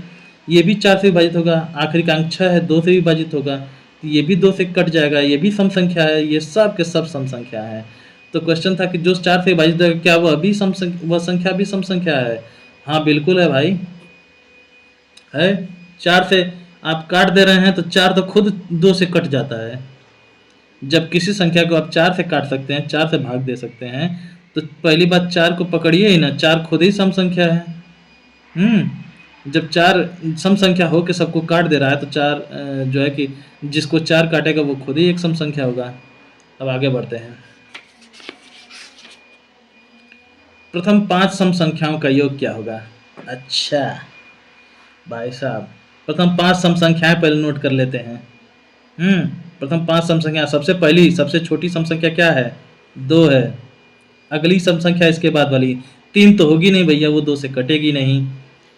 ये भी 4 से विभाजित होगा, आखिरी का अंक 6 है, 2 से विभाजित होगा, तो ये भी 2 से कट जाएगा, ये भी सम संख्या है, ये सब के सब सम संख्या है। तो क्वेश्चन था कि जो 4 से विभाजित होगा क्या वह भी वह संख्या भी सम संख्या है? हाँ बिल्कुल है भाई, है। 4 से आप काट दे रहे हैं तो 4 तो खुद 2 से कट जाता है। जब किसी संख्या को आप 4 से काट सकते हैं, 4 से भाग दे सकते हैं, तो पहली बात 4 को पकड़िए ही ना, 4 खुद ही सम संख्या है। जब 4 सम संख्या हो के सबको काट दे रहा है तो 4 जो है कि जिसको 4 काटेगा वो खुद ही एक सम संख्या होगा। अब आगे बढ़ते हैं। प्रथम 5 सम संख्याओं का योग क्या होगा? अच्छा भाई साहब, प्रथम 5 सम संख्याएं पहले नोट कर लेते हैं। प्रथम 5 सम संख्या, सबसे पहली सबसे छोटी सम संख्या क्या है? 2 है। अगली सम संख्या इसके बाद वाली 3 तो होगी नहीं भैया, वो 2 से कटेगी नहीं।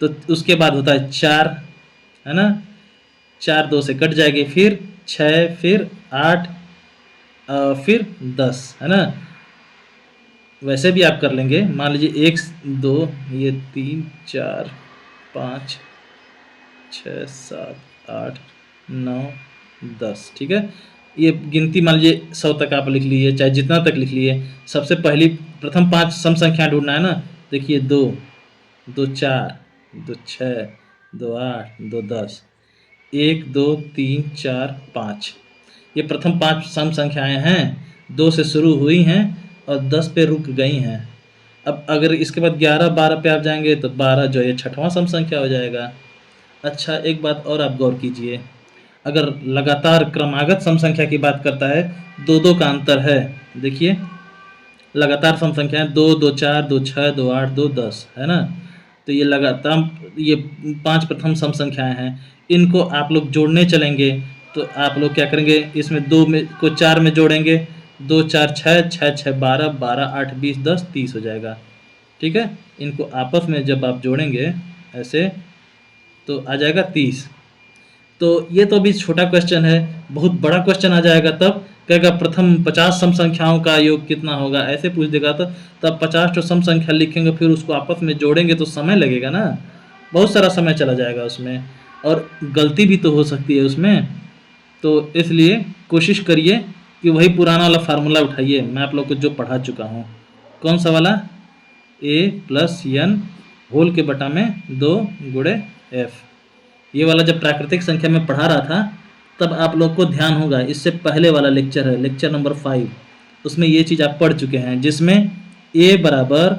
तो उसके बाद होता है 4, है ना? 4 2 से कट जाएगी, फिर 6, फिर 8, फिर 10, है ना? वैसे भी आप कर लेंगे, मान लीजिए 1 2 ये 3 4 5 6 7 8 9 10, ठीक है। ये गिनती मान लीजिए 100 तक आप लिख लीजिए, चाहे जितना तक लिख लीजिए। सबसे पहली प्रथम 5 सम संख्या ढूंढना है ना। देखिए 2 2 4 2 6 2 8 2 10, 1 2 3 4 5, ये प्रथम 5 सम संख्याएं हैं। 2 से शुरू हुई हैं और 10 पे रुक गई हैं। अब अगर इसके बाद 11 12 पे आप जाएंगे तो 12 जो है छठवां सम संख्या हो जाएगा। अच्छा एक बात और आप गौर कीजिए, अगर लगातार क्रमागत सम संख्या की बात करता है, 2 2 का अंतर है। देखिए लगातार सम संख्याएं 2 2 4 2 6 2 8 2 10, है ना? तो ये लगातार ये 5 प्रथम सम संख्याएं हैं। इनको आप लोग जोड़ने चलेंगे तो आप लोग क्या करेंगे, इसमें 2 में को 4 में जोड़ेंगे, 2 4 6 6 6 12 12 8 20 10 30 हो जाएगा, ठीक है। इनको आपस में जब आप जोड़ेंगे ऐसे तो आ जाएगा 30। तो ये तो अभी छोटा क्वेश्चन है, बहुत बड़ा क्वेश्चन आ जाएगा तब कहेगा प्रथम 50 सम संख्याओं का योग कितना होगा, ऐसे पूछ देगा तो तब 50 तो सम संख्या लिखेंगे, फिर उसको आपस में जोड़ेंगे तो समय लगेगा ना, बहुत सारा समय चला जाएगा उसमें, और गलती भी तो हो सकती है उसमें। तो इसलिए कोशिश करिए कि वही पुराना वाला फार्मूला उठाइए, मैं आप लोग को जो पढ़ा चुका हूँ। कौन सा वाला? a प्लस एन होल के बटा में 2 गुणे एफ। ये वाला जब प्राकृतिक संख्या में पढ़ा रहा था तब आप लोग को ध्यान होगा, इससे पहले वाला लेक्चर है, लेक्चर नंबर 5, उसमें ये चीज़ आप पढ़ चुके हैं, जिसमें a बराबर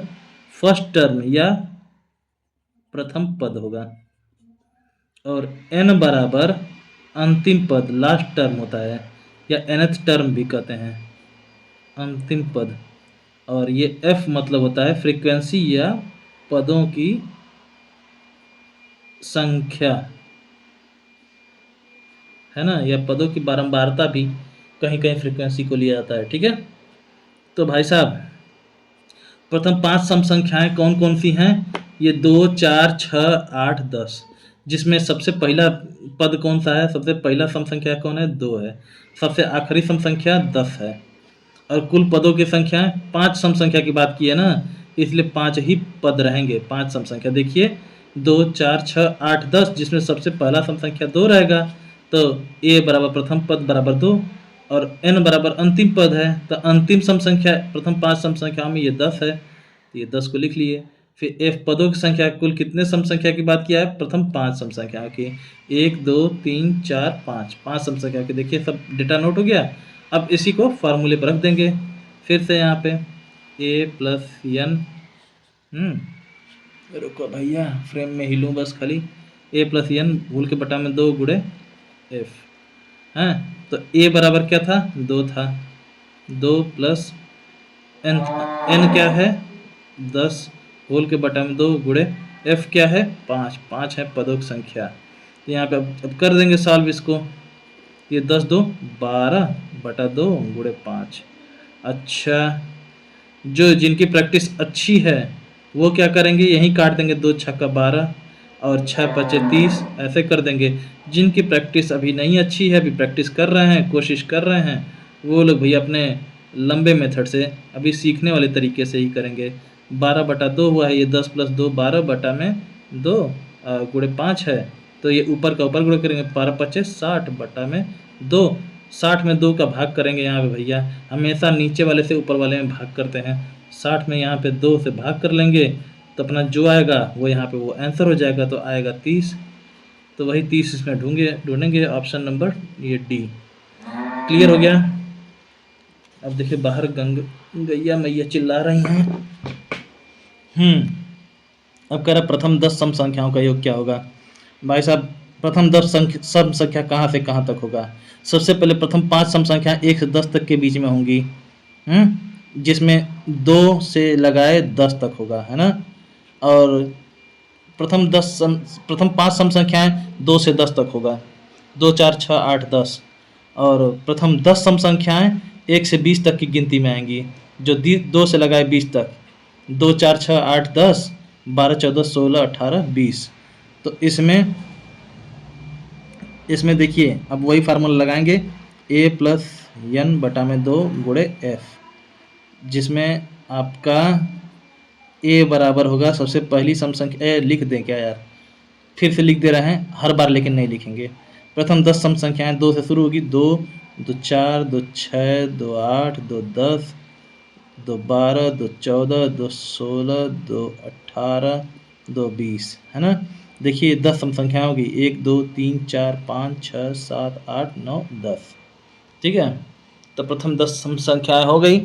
फर्स्ट टर्म या प्रथम पद होगा और n बराबर अंतिम पद लास्ट टर्म होता है, या nth टर्म भी कहते हैं, अंतिम पद। और ये f मतलब होता है फ्रीक्वेंसी या पदों की संख्या, है ना, या पदों की बारंबारता भी कहीं कहीं फ्रीक्वेंसी को लिया जाता है, ठीक है। तो भाई साहब प्रथम 5 सम संख्याएं कौन कौन सी हैं? ये 2 4 6 8 10, जिसमें सबसे पहला पद कौन सा है? सबसे पहला सम संख्या कौन है? 2 है। सबसे आखिरी सम संख्या 10 है। और कुल पदों की संख्या 5 सम संख्या की बात की है ना, इसलिए 5 ही पद रहेंगे, 5 सम संख्या। देखिए 2 4 6 8 10, जिसमें सबसे पहला सम संख्या 2 रहेगा, तो a बराबर प्रथम पद बराबर 2 और n बराबर अंतिम पद है, तो अंतिम सम संख्या प्रथम 5 सम संख्याओं में ये 10 है, तो ये 10 को लिख लिए। फिर f पदों की संख्या, कुल कितने सम संख्या की बात किया है? प्रथम 5 सम संख्याओं की, 1 2 3 4 5, 5 सम संख्या की। देखिए सब डेटा नोट हो गया। अब इसी को फार्मूले पर रख देंगे फिर से यहाँ पे a प्लस एन, रुको भैया फ्रेम में हिलूँ बस खाली, a प्लस एन भूल के बटा में 2 गुणे एफ, हैं। तो a बराबर क्या था? 2 था, 2 प्लस एन, n क्या है? 10 होल के बटा में 2 गुणे f क्या है? 5, 5 है पदों की संख्या। तो यहाँ पे अब कर देंगे सॉल्व इसको, ये 10 2 12 बटा 2 गुणे 5। अच्छा जो जिनकी प्रैक्टिस अच्छी है वो क्या करेंगे, यहीं काट देंगे, 2 छक्का 12 और 6 पचे 30, ऐसे कर देंगे। जिनकी प्रैक्टिस अभी नहीं अच्छी है, अभी प्रैक्टिस कर रहे हैं, कोशिश कर रहे हैं, वो लोग भैया अपने लंबे मेथड से अभी सीखने वाले तरीके से ही करेंगे। 12 बटा 2 हुआ है, ये 10 प्लस 2 12 बटा में 2 गुणे 5 है, तो ये ऊपर का ऊपर गुणे करेंगे, 12 पचे 60 बटा में 2, 60 में 2 का भाग करेंगे। यहाँ पे भैया हमेशा नीचे वाले से ऊपर वाले में भाग करते हैं, 60 में यहाँ पे 2 से भाग कर लेंगे तो अपना जो आएगा वो यहाँ पे वो आंसर हो जाएगा, तो आएगा 30। तो वही 30 इसमें ढूंढेंगे, ऑप्शन नंबर ये डी। क्लियर हो गया? अब देखिए बाहर गैया मैया चिल्ला रही हैं। अब कह रहा प्रथम 10 सम संख्याओं का योग क्या होगा। भाई साहब प्रथम 10 सम संख्या कहाँ से कहाँ तक होगा। सबसे पहले प्रथम 5 सम संख्या 1 से 10 तक के बीच में होंगी, जिसमें 2 से लगाए 10 तक होगा, है ना। और प्रथम 5 सम संख्याएं 2 से 10 तक होगा, 2 4 6 8 10। और प्रथम 10 सम संख्याएं 1 से 20 तक की गिनती में आएंगी, जो 2 से लगाए 20 तक, 2 4 6 8 10 12 14 16 18 20। तो इसमें देखिए अब वही फार्मूला लगाएंगे, a प्लस n बटा में 2 गुणे f, जिसमें आपका a बराबर होगा सबसे पहली सम संख्या, लिख दें क्या यार, फिर से लिख दे रहे हैं हर बार लेकिन नहीं लिखेंगे। प्रथम 10 सम संख्याएं 2 से शुरू होगी, 2 2 4 2 6 2 8 2 10 2 12 2 14 2 16 2 18 2 20, है ना। देखिए 10 सम संख्या होगी, 1 2 3 4 5 6 7 8 9 10, ठीक है। तो प्रथम 10 सम संख्याएं हो गई।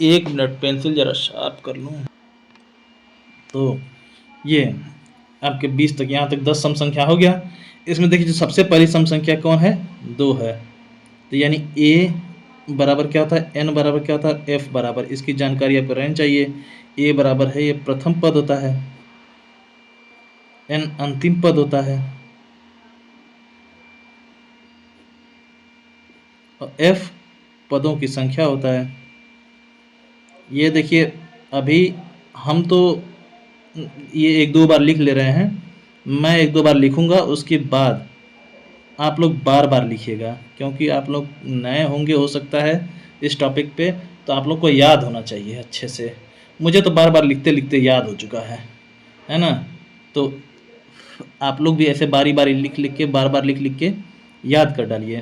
1 मिनट पेंसिल जरा शार्प कर लूँ। तो ये आपके 20 तक, यहाँ तक 10 सम संख्या हो गया। इसमें देखिए जो सबसे पहली सम संख्या कौन है, 2 है। तो यानी a बराबर क्या होता है, n बराबर क्या होता है, f बराबर, इसकी जानकारी आपको रहनी चाहिए। a बराबर है, ये प्रथम पद होता है, n अंतिम पद होता है, और f पदों की संख्या होता है। ये देखिए अभी हम तो ये 1-2 बार लिख ले रहे हैं, मैं 1-2 बार लिखूंगा, उसके बाद आप लोग बार बार लिखिएगा, क्योंकि आप लोग नए होंगे हो सकता है इस टॉपिक पे, तो आप लोग को याद होना चाहिए अच्छे से। मुझे तो बार बार लिखते लिखते याद हो चुका है ना। तो आप लोग भी ऐसे बारी बारी लिख लिख के, बार बार लिख लिख के याद कर डालिए।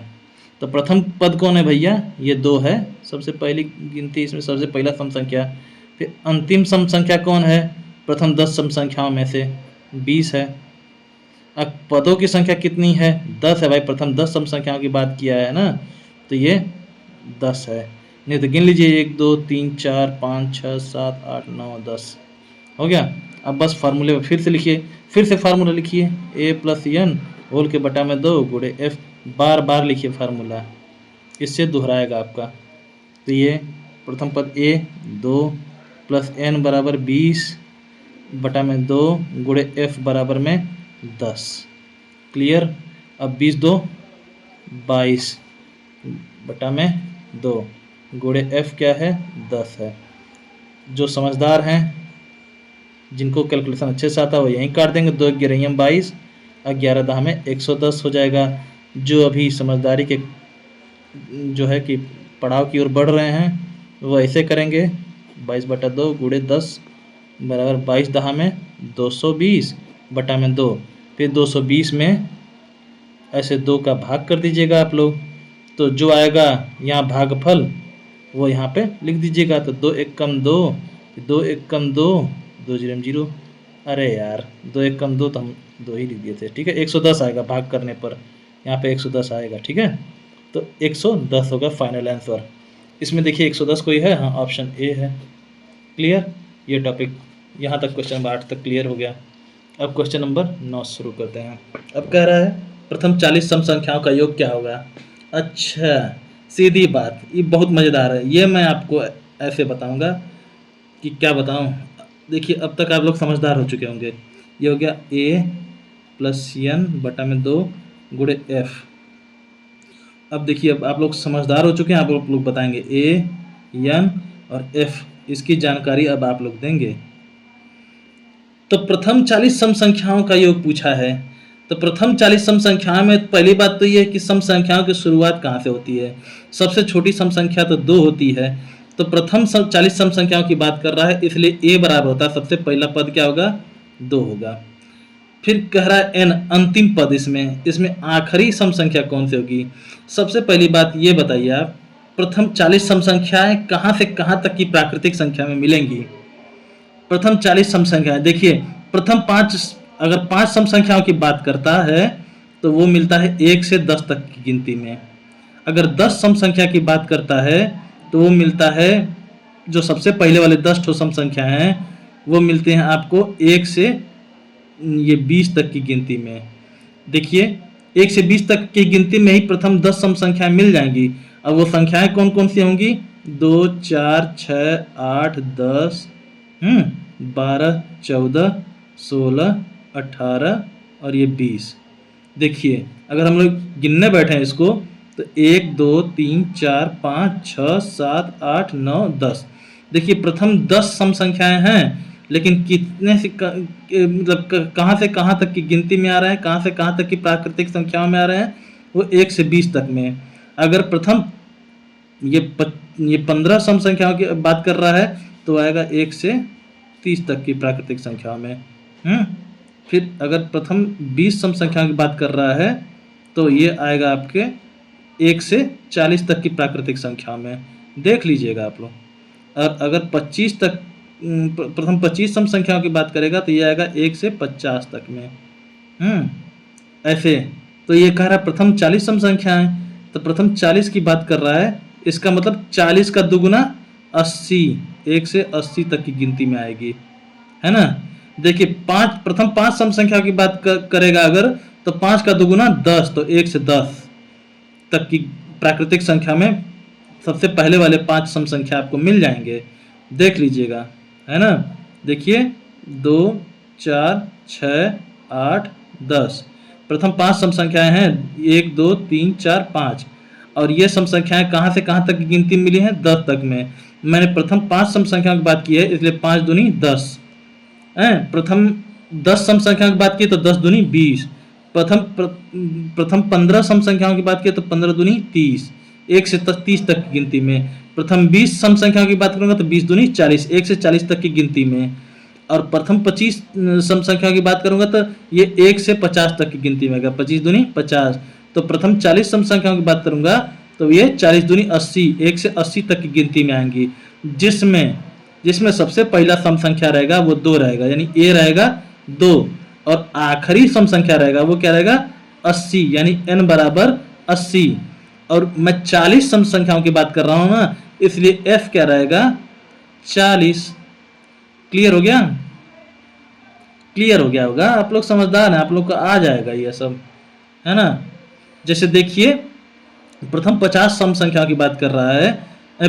तो प्रथम पद कौन है भैया, ये 2 है, सबसे पहली गिनती, इसमें सबसे पहला सम संख्या। फिर अंतिम सम संख्या कौन है, प्रथम 10 सम संख्याओं में से 20 है। अब पदों की संख्या कितनी है, 10 है भाई, प्रथम 10 सम संख्याओं की बात किया है ना, तो ये 10 है। नहीं तो गिन लीजिए, 1 2 3 4 5 6 7 8 9 10 हो गया। अब बस फार्मूले में फिर से लिखिए, फिर से फार्मूला लिखिए, a प्लस n होल के बटा में 2 गुणे f, बार बार लिखिए फार्मूला, इससे दोहराएगा आपका। तो ये प्रथम पद a 2 प्लस n बराबर 20 बटा में 2 गुणे f बराबर में 10, क्लियर। अब 20 2 22 बटा में 2 गुणे f क्या है, 10 है। जो समझदार हैं, जिनको कैलकुलेशन अच्छे से आता है, वो यहीं काट देंगे, 2 11 22, 11 10 में 110 हो जाएगा। जो अभी समझदारी के जो है कि पड़ाव की ओर बढ़ रहे हैं, वो ऐसे करेंगे, 22 बटा 2 गुणे 10 बराबर 22 10 में 220 बटा में 2, फिर 220 में ऐसे 2 का भाग कर दीजिएगा आप लोग। तो जो आएगा यहाँ भागफल, वो यहाँ पे लिख दीजिएगा। तो 2 1 कम 2, 2 1 कम 2, 2 0 0। अरे यार 2 1 कम 2 तो हम 2 ही लिख दिए थे, ठीक है। 110 आएगा भाग करने पर, यहाँ पे 110 आएगा, ठीक है। तो 110 होगा फाइनल आंसर। इसमें देखिए 110 कोई है, हाँ ऑप्शन ए है, क्लियर। ये टॉपिक यहाँ तक क्वेश्चन नंबर 8 तक क्लियर हो गया। अब क्वेश्चन नंबर 9 शुरू करते हैं। अब कह रहा है प्रथम 40 सम संख्याओं का योग क्या होगा। अच्छा सीधी बात, ये बहुत मज़ेदार है, ये मैं आपको ऐसे बताऊंगा कि क्या बताऊं। देखिए अब तक आप लोग समझदार हो चुके होंगे। ये हो गया a प्लस n बटा में 2 गुणे f। अब देखिए अब आप लोग समझदार हो चुके हैं, आप लोग बताएंगे a n और f, इसकी जानकारी अब आप लोग देंगे। तो प्रथम 40 सम संख्याओं का योग पूछा है। तो प्रथम 40 सम संख्याओं में पहली बात तो ये है कि सम संख्याओं की शुरुआत कहाँ से होती है। सबसे छोटी सम संख्या तो 2 होती है। तो प्रथम 40 सम संख्याओं की बात कर रहा है, इसलिए a बराबर होता है, सबसे पहला पद क्या होगा, 2 होगा। फिर कह रहा है n अंतिम पद, इसमें आखिरी सम संख्या कौन सी होगी। सबसे पहली बात ये बताइए आप, प्रथम 40 सम संख्याएं कहाँ से कहाँ तक की प्राकृतिक संख्या में मिलेंगी। प्रथम 40 सम संख्याएं देखिए, प्रथम 5, अगर 5 सम संख्याओं की बात करता है तो वो मिलता है 1 से 10 तक की गिनती में। अगर 10 सम संख्या की बात करता है तो वो मिलता है, जो सबसे पहले वाले 10 ठो सम संख्या हैं वो मिलते हैं आपको 1 से ये 20 तक की गिनती में। देखिए 1 से 20 तक की गिनती में ही प्रथम 10 सम संख्याएं मिल जाएंगी। अब वो संख्याएं कौन कौन सी होंगी? 2, 4, 6, 8, 10, 12, 14, 16, 18 और ये 20। देखिए अगर हम लोग गिनने बैठे हैं इसको तो 1, 2, 3, 4, 5, 6, 7, 8, 9, 10। देखिए प्रथम 10 सम संख्याएं हैं, लेकिन कितने से मतलब कहाँ से कहाँ तक की गिनती में आ रहे हैं, कहाँ से कहाँ तक की प्राकृतिक संख्याओं में आ रहे हैं? वो 1 से 20 तक में। अगर प्रथम ये 15 सम संख्याओं की बात कर रहा है तो आएगा 1 से 30 तक की प्राकृतिक संख्याओं में। फिर अगर प्रथम 20 सम संख्याओं की बात कर रहा है तो ये आएगा आपके 1 से 40 तक की प्राकृतिक संख्या में। देख लीजिएगा आप लोग। और अगर 25 तक प्रथम 25 सम संख्याओं की बात करेगा तो ये आएगा 1 से 50 तक में। ऐसे तो ये कह रहा है प्रथम 40 सम संख्या है, तो प्रथम 40 की बात कर रहा है, इसका मतलब 40 का दुगुना 80, 1 से 80 तक की गिनती में आएगी, है ना। देखिए प्रथम 5 सम संख्या की बात करेगा अगर, तो 5 का दुगुना 10, तो 1 से 10 तक की प्राकृतिक संख्या में सबसे पहले वाले 5 सम संख्या आपको मिल जाएंगे। देख लीजिएगा, है ना। देखिए 2, 4, 6, 8, 10 प्रथम 5 सम संख्याएं हैं, 1, 2, 3, 4, 5। और ये सम संख्याएं कहाँ से कहाँ तक की गिनती मिली हैं? 10 तक में। मैंने प्रथम 5 सम संख्याओं की बात की है, इसलिए 5 दूनी 10। प्रथम 10 सम संख्याओं की बात की तो 10 दूनी 20। प्रथम 15 सम संख्याओं की बात की तो 15 दूनी 30, 1 से 30 तक की गिनती में। प्रथम 20 सम संख्याओं की बात करूंगा तो 20 दूनी 40, 1 से 40 तक की गिनती में। और प्रथम 25 सम संख्याओं की बात करूंगा तो ये 1 से 50 तक की गिनती में आएगा, 25 दूनी 50। तो प्रथम 40 सम संख्याओं की बात करूंगा तो ये 40 दूनी 80, 1 से 80 तक की गिनती में आएंगी, जिसमें सबसे पहला सम संख्या रहेगा वो 2 रहेगा, यानी ए रहेगा 2। और आखिरी सम संख्या रहेगा वो क्या रहेगा? 80, यानी n बराबर 80। और मैं 40 सम संख्याओं की बात कर रहा हूं ना, इसलिए f क्या रहेगा? 40। क्लियर हो गया? क्लियर हो गया होगा, आप लोग समझदार हैं, आप लोग को आ जाएगा ये सब, है ना। जैसे देखिए प्रथम 50 सम संख्याओं की बात कर रहा है,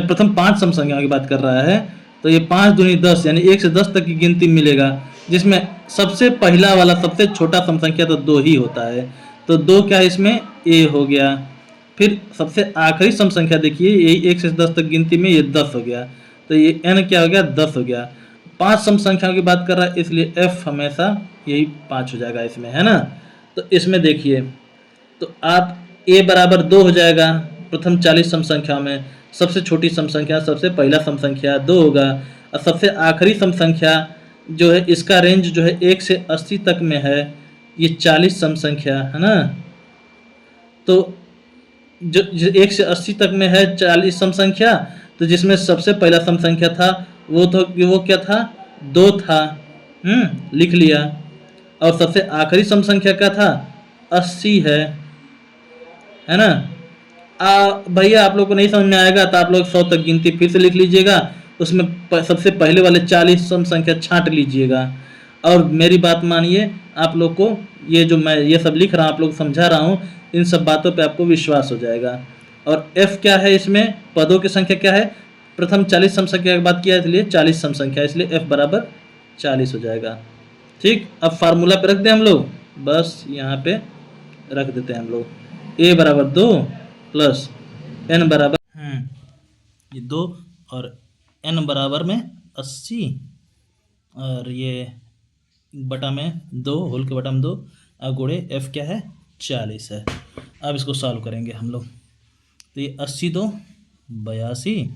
प्रथम 5 सम संख्याओं की बात कर रहा है, तो ये 5 दूनी 10, यानी 1 से 10 तक की गिनती मिलेगा, जिसमें सबसे पहला वाला सबसे छोटा सम संख्या तो 2 ही होता है, तो 2 क्या है इसमें? ए हो गया। फिर सबसे आखिरी सम संख्या देखिए, यही 1 से 10 तक गिनती में ये 10 हो गया, तो ये n क्या हो गया? 10 हो गया। 5 सम संख्याओं की बात कर रहा है, इसलिए f हमेशा यही 5 हो जाएगा इसमें, है ना। तो इसमें देखिए तो आप a बराबर 2 हो जाएगा प्रथम 40 सम संख्या में। सबसे छोटी सम संख्या सबसे पहला सम संख्या 2 होगा, और सबसे आखिरी सम संख्या जो है इसका रेंज जो है 1 से 80 तक में है, ये 40 सम संख्या, है ना। तो जो 1 से 80 तक में है 40 सम संख्या, तो जिसमें सबसे पहला सम संख्या था वो क्या था? 2 था। लिख लिया। और सबसे आखिरी सम संख्या क्या था? 80 है ना। भैया आप लोग को नहीं समझ में आएगा तो आप लोग 100 तक गिनती फिर से लिख लीजिएगा, उसमें सबसे पहले वाले 40 सम संख्या छांट लीजिएगा। और मेरी बात मानिए, आप लोग को ये जो मैं ये सब लिख रहा हूँ, आप लोग समझा रहा हूँ, इन सब बातों पे आपको विश्वास हो जाएगा। और f क्या है? इसमें पदों की संख्या क्या है? प्रथम 40 सम संख्या की बात किया, इसलिए 40 सम संख्या, इसलिए f बराबर 40 हो जाएगा। ठीक, अब फार्मूला पे रख दें हम लोग, बस यहाँ पे रख देते हैं हम लोग, a बराबर 2 प्लस n बराबर ये 2 और n बराबर में 80 और ये बटा में 2 होल के बटा में 2 और गुणे f क्या है? 40 है। अब इसको सॉल्व करेंगे हम लोग, तो ये 80 2 82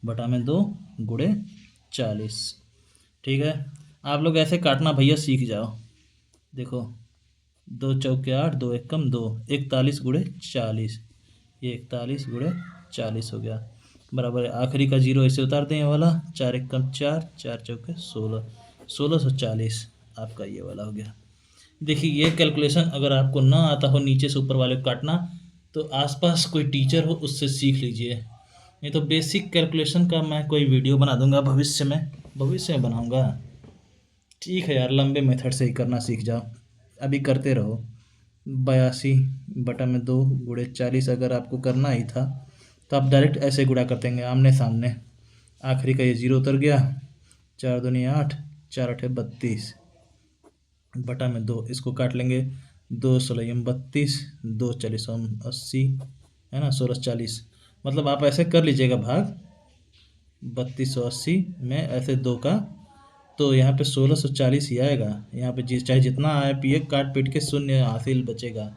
बटा में 2 गुणे 40। ठीक है, आप लोग ऐसे काटना भैया सीख जाओ। देखो 2 चौके 8, 2 एकम 2, 41 गुणे 40, ये 41 गुणे 40 हो गया, बराबर आखिरी का 0 ऐसे उतार दें, ये वाला 4 एकम 4, 4 चौके 16, 1640 आपका ये वाला हो गया। देखिए ये कैलकुलेशन अगर आपको ना आता हो नीचे से ऊपर वाले काटना, तो आसपास कोई टीचर हो उससे सीख लीजिए, नहीं तो बेसिक कैलकुलेशन का मैं कोई वीडियो बना दूंगा भविष्य में बनाऊंगा। ठीक है यार, लंबे मेथड से ही करना सीख जाओ, अभी करते रहो। 82/2 गुणे 40 अगर आपको करना ही था तो आप डायरेक्ट ऐसे गुणा कर देंगे आमने सामने। आखिरी का ये 0 उतर गया, 4 दूनी 8, 4 8 32 बटा में 2, इसको काट लेंगे। 2 16 32, 2 40 80, है ना, 16 40। मतलब आप ऐसे कर लीजिएगा भाग 3280 में ऐसे 2 का, तो यहाँ पे 1640 ही आएगा। यहाँ पे चाहे जितना आए पिए काट पीट के शून्य हासिल बचेगा।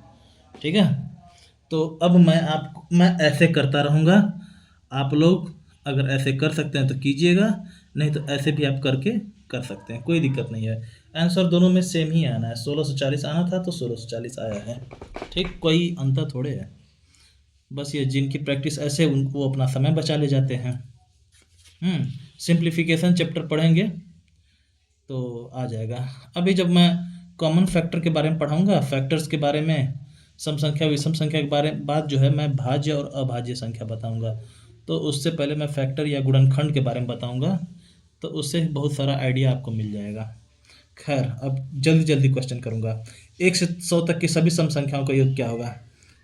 ठीक है, तो अब मैं ऐसे करता रहूँगा। आप लोग अगर ऐसे कर सकते हैं तो कीजिएगा, नहीं तो ऐसे भी आप करके कर सकते हैं, कोई दिक्कत नहीं है। आंसर दोनों में सेम ही आना है, 1640 आना था तो 1640 आया है। ठीक, कोई अंतर थोड़े है। बस ये जिनकी प्रैक्टिस ऐसे उनको अपना समय बचा ले जाते हैं। सिंप्लीफिकेशन चैप्टर पढ़ेंगे तो आ जाएगा। अभी जब मैं कॉमन फैक्टर के बारे में पढ़ाऊंगा, फैक्टर्स के बारे में, सम संख्या विषम संख्या के बारे में बात जो है, मैं भाज्य और अभाज्य संख्या बताऊंगा। तो उससे पहले मैं फैक्टर या गुणनखंड के बारे में बताऊंगा, तो उससे बहुत सारा आइडिया आपको मिल जाएगा। खैर, अब जल्दी जल्दी क्वेश्चन करूंगा। 1 से 100 तक की सभी सम संख्याओं का योग क्या होगा?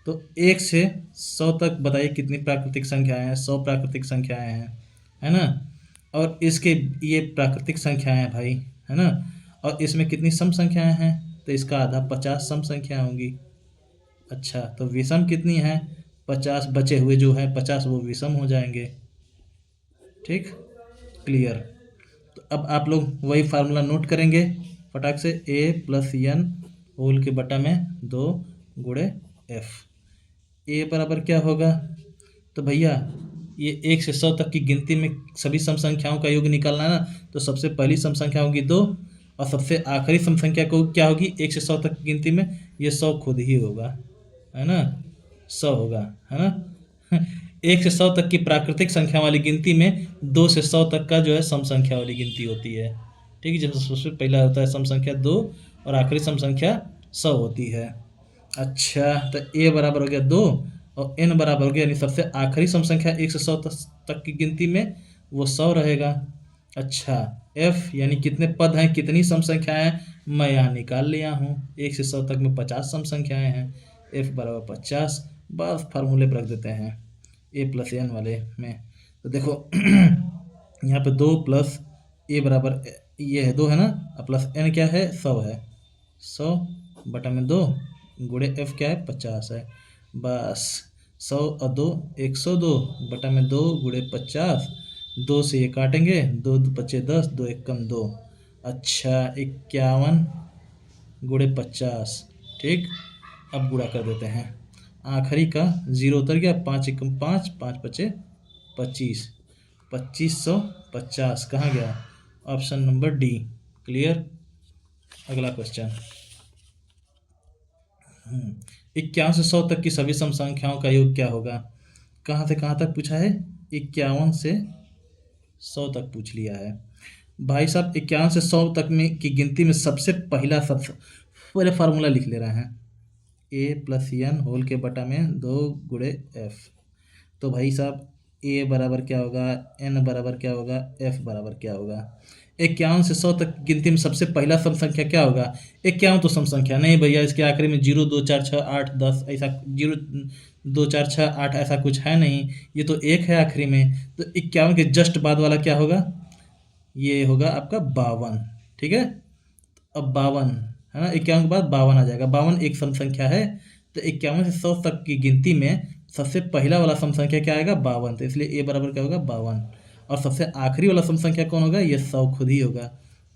तो 1 से 100 तक बताइए कितनी प्राकृतिक संख्याएं हैं? 100 प्राकृतिक संख्याएं हैं, है ना। और इसके ये प्राकृतिक संख्याएं हैं भाई, है ना। और इसमें कितनी सम संख्याएं हैं? तो इसका आधा 50 सम संख्याएं होंगी। अच्छा, तो विषम कितनी है? 50, बचे हुए जो है 50 वो विषम हो जाएंगे। ठीक, क्लियर। तो अब आप लोग वही फार्मूला नोट करेंगे फटाक से, a + n होल के बटा में 2 गुणे f। a बराबर क्या होगा? तो भैया ये 1 से 100 तक की गिनती में सभी सम संख्याओं का योग निकालना है ना, तो सबसे पहली सम संख्या होगी 2, और सबसे आखिरी सम संख्या को क्या होगी 1 से 100 तक की गिनती में? ये 100 खुद ही होगा, है ना, 100 होगा, है ना। 1 से 100 तक की प्राकृतिक संख्या वाली गिनती में 2 से 100 तक का जो है सम संख्या वाली गिनती होती है। ठीक है, जैसे सबसे पहला होता है सम संख्या 2 और आखिरी सम संख्या 100 होती है। अच्छा, तो a बराबर हो गया 2 और n बराबर हो गया, यानी सबसे आखिरी सम संख्या 1 से 100 तक की गिनती में वो 100 रहेगा। अच्छा, f यानी कितने पद हैं, कितनी सम संख्याएं हैं, मैं यहाँ निकाल लिया हूँ। 1 से 100 तक में 50 सम संख्याएं हैं, f बराबर 50। बस फार्मूले पर रख देते हैं a + n वाले में। तो देखो यहाँ पे 2 + a बराबर ये है 2, है ना, प्लस n क्या है, 100 है। 100 बटा में 2 गुणे f क्या है, 50 है। बस 100 और 2 102 बटा में 2 गुणे 50। 2 से ये काटेंगे, 2 बचे 10, 2 1 कम 2। अच्छा, 51 गुणे 50। ठीक, अब गुणा कर देते हैं। आखिरी का 0 उतर गया, 5 1 5, 5 बचे 25, 2550 कहाँ गया? Option number D. क्लियर। अगला क्वेश्चन, 51 से 100 तक की सभी सम संख्याओं का योग क्या होगा? कहाँ से कहाँ तक पूछा है? 51 से 100 तक पूछ लिया है भाई साहब। 51 से 100 तक में की गिनती में सबसे पहले फार्मूला लिख ले रहे हैं, a + n होल के बटा में 2 गुणे f। तो भाई साहब a बराबर क्या होगा, n बराबर क्या होगा, f बराबर क्या होगा? 51 से 100 तक गिनती में सबसे पहला सम संख्या क्या होगा? 51 तो सम संख्या नहीं भैया, इसके आखिरी में 0 2 4 6 8 10 ऐसा 0 2 4 6 8 ऐसा कुछ है नहीं, ये तो 1 है आखिरी में। तो 51 के जस्ट बाद वाला क्या होगा? ये होगा आपका 52। ठीक है, अब 52 है ना, 51 के बाद 52 आ जाएगा। 52 एक सम संख्या है, तो 51 से 100 तक की गिनती में सबसे पहला वाला सम संख्या क्या आएगा? 52। तो इसलिए a बराबर क्या होगा? 52। और सबसे आखिरी वाला सम संख्या कौन होगा? ये 100 खुद ही होगा।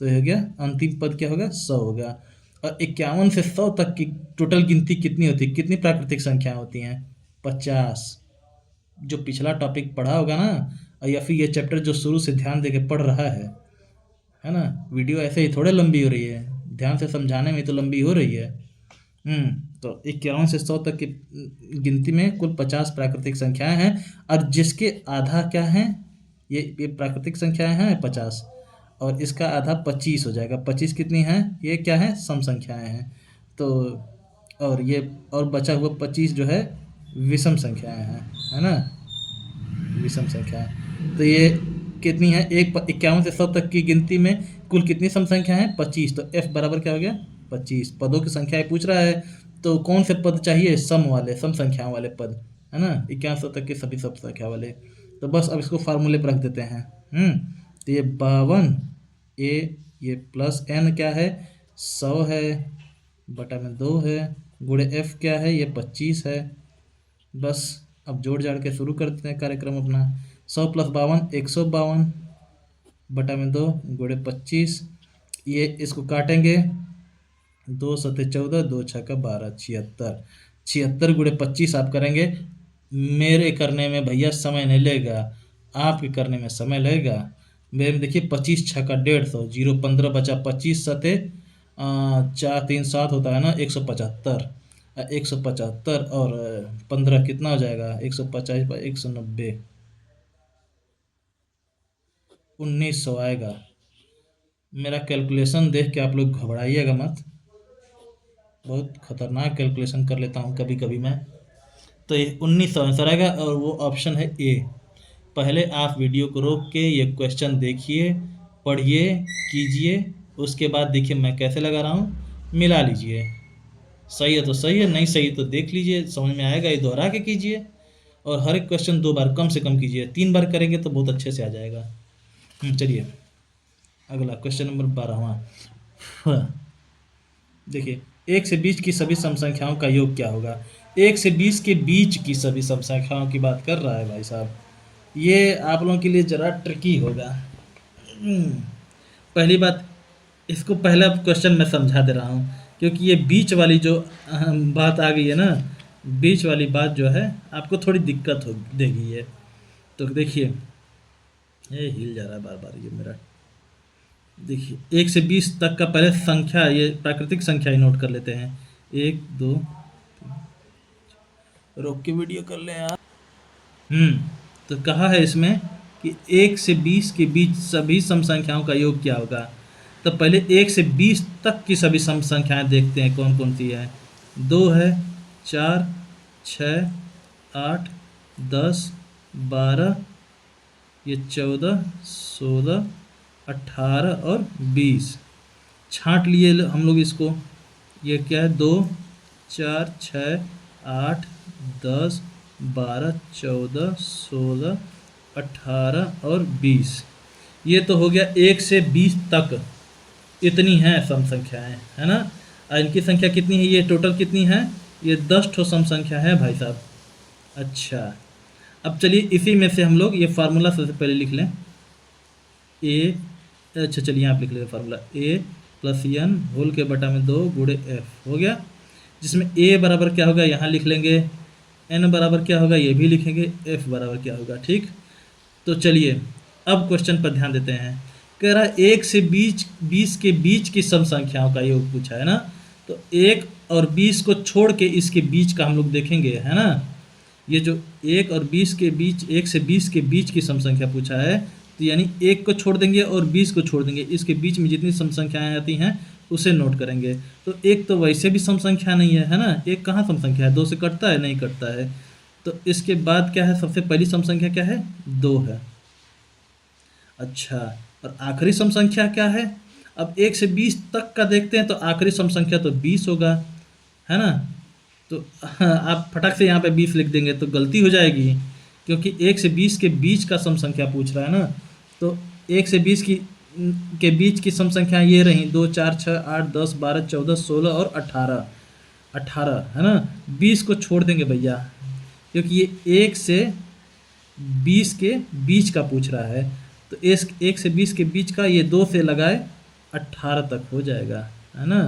तो ये हो गया, अंतिम पद क्या होगा? 100 होगा। और 51 से 100 तक की टोटल गिनती कितनी होती है, कितनी प्राकृतिक संख्या होती हैं? 50। जो पिछला टॉपिक पढ़ा होगा ना, या फिर ये चैप्टर जो शुरू से ध्यान दे के पढ़ रहा है ना, वीडियो ऐसे ही थोड़े लंबी हो रही है, ध्यान से समझाने में तो लंबी हो रही है। तो 51 से 100 तक की गिनती में कुल 50 प्राकृतिक संख्याएं हैं, और जिसके आधा क्या है, ये प्राकृतिक संख्याएं हैं 50, और इसका आधा 25 हो जाएगा। 25 कितनी हैं? ये क्या है? सम संख्याएं हैं। तो और ये और बचा हुआ 25 जो है विषम संख्याएं हैं, है ना, विषम संख्याएं। तो ये कितनी है, 51 से 100 तक की गिनती में कुल कितनी सम संख्या है, 25। तो f बराबर क्या हो गया, 25। पदों की संख्या पूछ रहा है, तो कौन से पद चाहिए, सम वाले, सम संख्याओं वाले पद, है ना, 51 से 100 तक के सभी सम संख्या वाले। तो बस अब इसको फार्मूले पर रख देते हैं। तो ये 52 ये प्लस n क्या है, 100 है, बटा में 2 है, गुणे f क्या है, ये 25 है। बस अब जोड़ जाड़ के शुरू करते हैं कार्यक्रम अपना। 100 प्लस 52 152, बटा में 2 गुणे 25। ये इसको काटेंगे, 2 सत्ते 14, 2 छक्का 12, 76। 76 गुणे 25 आप करेंगे, मेरे करने में भैया समय नहीं लगेगा, आपके करने में समय लगेगा। मेरे में देखिए 25 छक्का 150, 0 15 बचा, 25 सत्ते 4 3 7 होता है ना, 175। 175 और 15 कितना हो जाएगा, 150 बाई 190, 1900 आएगा। मेरा कैलकुलेशन देख के आप लोग घबराइएगा मत, बहुत खतरनाक कैलकुलेशन कर लेता हूँ कभी कभी मैं। तो ये 1900 आंसर आएगा और वो ऑप्शन है ए। पहले आप वीडियो को रोक के ये क्वेश्चन देखिए, पढ़िए, कीजिए, उसके बाद देखिए मैं कैसे लगा रहा हूँ, मिला लीजिए। सही है तो सही है, नहीं सही तो देख लीजिए, समझ में आएगा, ये दोहरा के कीजिए। और हर एक क्वेश्चन 2 बार कम से कम कीजिए, 3 बार करेंगे तो बहुत अच्छे से आ जाएगा। चलिए अगला क्वेश्चन नंबर 12वां। देखिए 1 से 20 की सभी सम संख्याओं का योग क्या होगा। 1 से 20 के बीच की सभी सम संख्याओं की बात कर रहा है भाई साहब। ये आप लोगों के लिए ज़रा ट्रिकी होगा। पहली बात, इसको पहला क्वेश्चन मैं समझा दे रहा हूँ, क्योंकि ये बीच वाली जो बात आ गई है ना, बीच वाली बात जो है आपको थोड़ी दिक्कत हो देगी ये। तो देखिए ये हिल जा रहा है बार बार ये मेरा। देखिए 1 से 20 तक का पहले संख्या, ये प्राकृतिक संख्या ही नोट कर लेते हैं। 1 2, रोक के वीडियो कर ले यार। तो कहा है इसमें कि 1 से 20 के बीच सभी सम संख्याओं का योग क्या होगा। तो पहले 1 से 20 तक की सभी सम संख्याएं देखते हैं कौन कौन सी है। 2 है, 4 6 8 10 12, ये 14 16 18 और 20। छांट लिए हम लोग इसको, ये क्या है, 2 4 6 8 10 12 14 16 18 और 20। ये तो हो गया 1 से 20 तक, इतनी हैं सम संख्याएं, है ना। इनकी संख्या कितनी है, ये टोटल कितनी है, ये 10 ठो सम संख्या है भाई साहब। अच्छा अब चलिए इसी में से हम लोग ये फार्मूला सबसे पहले लिख लें। ए, अच्छा चलिए यहाँ लिख लेते फार्मूला, ए प्लस एन होल के बटा में 2 गुणे एफ हो गया, जिसमें ए बराबर क्या होगा यहाँ लिख लेंगे, एन बराबर क्या होगा ये भी लिखेंगे, एफ बराबर क्या होगा। ठीक, तो चलिए अब क्वेश्चन पर ध्यान देते हैं। कह रहा है 1 से 20 के बीच की सम संख्याओं का योग पूछा है ना। तो 1 और 20 को छोड़ के इसके बीच का हम लोग देखेंगे, है ना। ये जो 1 और 20 के बीच, 1 से 20 के बीच की सम संख्या पूछा है, तो यानी 1 को छोड़ देंगे और 20 को छोड़ देंगे, इसके बीच में जितनी सम संख्याएँ आती हैं उसे नोट करेंगे। तो 1 तो वैसे भी सम संख्या नहीं है ना, 1 कहाँ सम संख्या है, 2 से कटता है, नहीं कटता है। तो इसके बाद क्या है, सबसे पहली सम संख्या क्या है, 2 है। अच्छा, और आखिरी सम संख्या क्या है। अब 1 से 20 तक का देखते हैं, तो आखिरी सम संख्या तो 20 होगा, है ना। तो आप फटाक से यहाँ पे 20 लिख देंगे तो गलती हो जाएगी, क्योंकि 1 से 20 के बीच का सम संख्या पूछ रहा है ना। तो 1 से 20 के बीच की सम संख्या ये रही, 2 4 6 8 10 12 14 16 और 18, है ना। 20 को छोड़ देंगे भैया, क्योंकि ये 1 से 20 के बीच का पूछ रहा है। तो 1 से 20 के बीच का ये 2 से लगाए 18 तक हो जाएगा, है ना।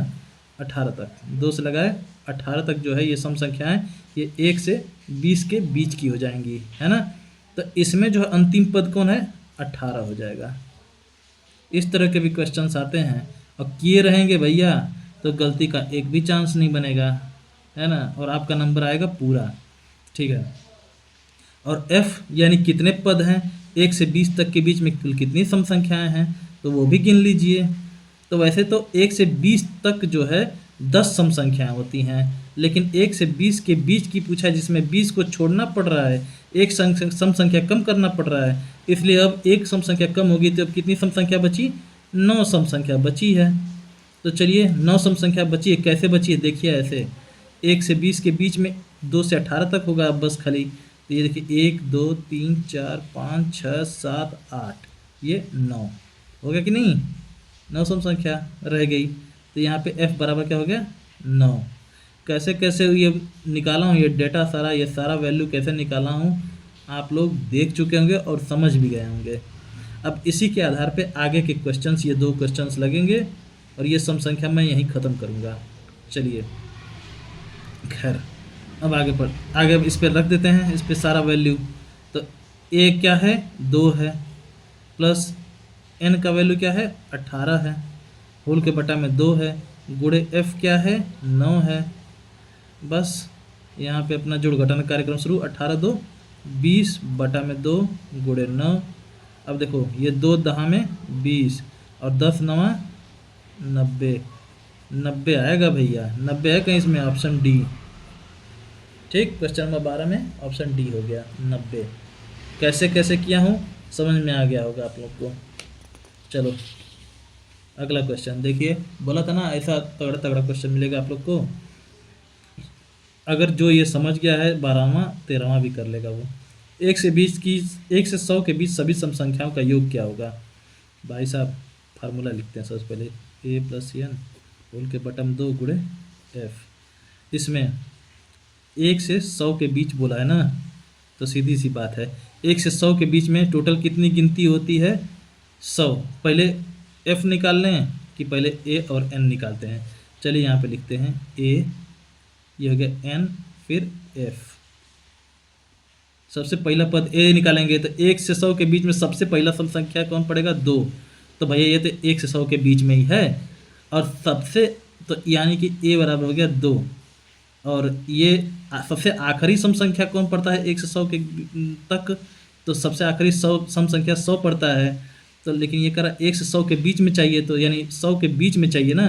18 तक, 2 से लगाए 18 तक जो है ये सम संख्याएं, ये 1 से 20 के बीच की हो जाएंगी, है ना। तो इसमें जो है अंतिम पद कौन है, 18 हो जाएगा। इस तरह के भी क्वेश्चंस आते हैं और किए रहेंगे भैया तो गलती का एक भी चांस नहीं बनेगा, है ना, और आपका नंबर आएगा पूरा। ठीक है, और f यानी कितने पद हैं, 1 से 20 तक के बीच में कुल कितनी सम संख्याएँ हैं, तो वो भी गिन लीजिए। तो वैसे तो 1 से 20 तक जो है 10 सम संख्याएं होती हैं, लेकिन 1 से 20 के बीच की पूछा है, जिसमें 20 को छोड़ना पड़ रहा है, एक सम संख्या कम करना पड़ रहा है, इसलिए अब एक सम संख्या कम होगी तो अब कितनी सम संख्या बची? 9 सम संख्या बची है। तो चलिए 9 सम संख्या बची है, कैसे बची है देखिए ऐसे, 1 से 20 के बीच में 2 से 18 तक होगा अब बस खाली। तो ये देखिए 1 2 3 4 5 6 7 8, ये 9 हो गया कि नहीं? 9 सम संख्या रह गई। तो यहाँ पे f बराबर क्या हो गया? 9। कैसे कैसे ये निकाला हूँ, ये डेटा सारा, ये सारा वैल्यू कैसे निकाला हूँ आप लोग देख चुके होंगे और समझ भी गए होंगे। अब इसी के आधार पे आगे के क्वेश्चंस, ये 2 क्वेश्चंस लगेंगे और ये सम संख्या मैं यहीं ख़त्म करूँगा। चलिए खैर अब आगे अब इस पर रख देते हैं, इस पर सारा वैल्यू। तो a क्या है? 2 है, प्लस n का वैल्यू क्या है? 18 है, होल के बटा में 2 है, गुणे f क्या है? 9 है। बस यहाँ पे अपना जोड़ घटाना कार्यक्रम शुरू। 18 2 20 बटा में 2 गुणे 9। अब देखो ये 2 दहा में 20 और 10 9 90, 90 आएगा भैया, 90 है कहीं इसमें? Option D. ठीक, क्वेश्चन नंबर 12 में ऑप्शन डी हो गया 90। कैसे कैसे किया हूँ समझ में आ गया होगा आप लोग को। चलो अगला क्वेश्चन देखिए, बोला था ना ऐसा तगड़ा तगड़ा क्वेश्चन मिलेगा आप लोग को। अगर जो ये समझ गया है 12वां 13वां भी कर लेगा वो। 1 से 100 के बीच सभी सम संख्याओं का योग क्या होगा? भाई साहब फार्मूला लिखते हैं सबसे पहले, a + n होल के बटम 2 गुणे f। इसमें 1 से 100 के बीच बोला है ना, तो सीधी सी बात है 1 से 100 के बीच में टोटल कितनी गिनती होती है? 100। पहले f निकाल लें कि पहले a और n निकालते हैं? चलिए यहाँ पे लिखते हैं a, ये हो गया n, फिर f। सबसे पहला पद a निकालेंगे तो 1 से 100 के बीच में सबसे पहला सम संख्या कौन पड़ेगा? 2। तो भैया ये तो 1 से 100 के बीच में ही है, और सबसे तो यानी कि a बराबर हो गया 2। और ये सबसे आखिरी सम संख्या कौन पड़ता है 1 से 100 के तक? तो सबसे आखिरी सम संख्या 100 पड़ता है। तो लेकिन ये करा 1 से 100 के बीच में चाहिए, तो यानी 100 के बीच में चाहिए ना,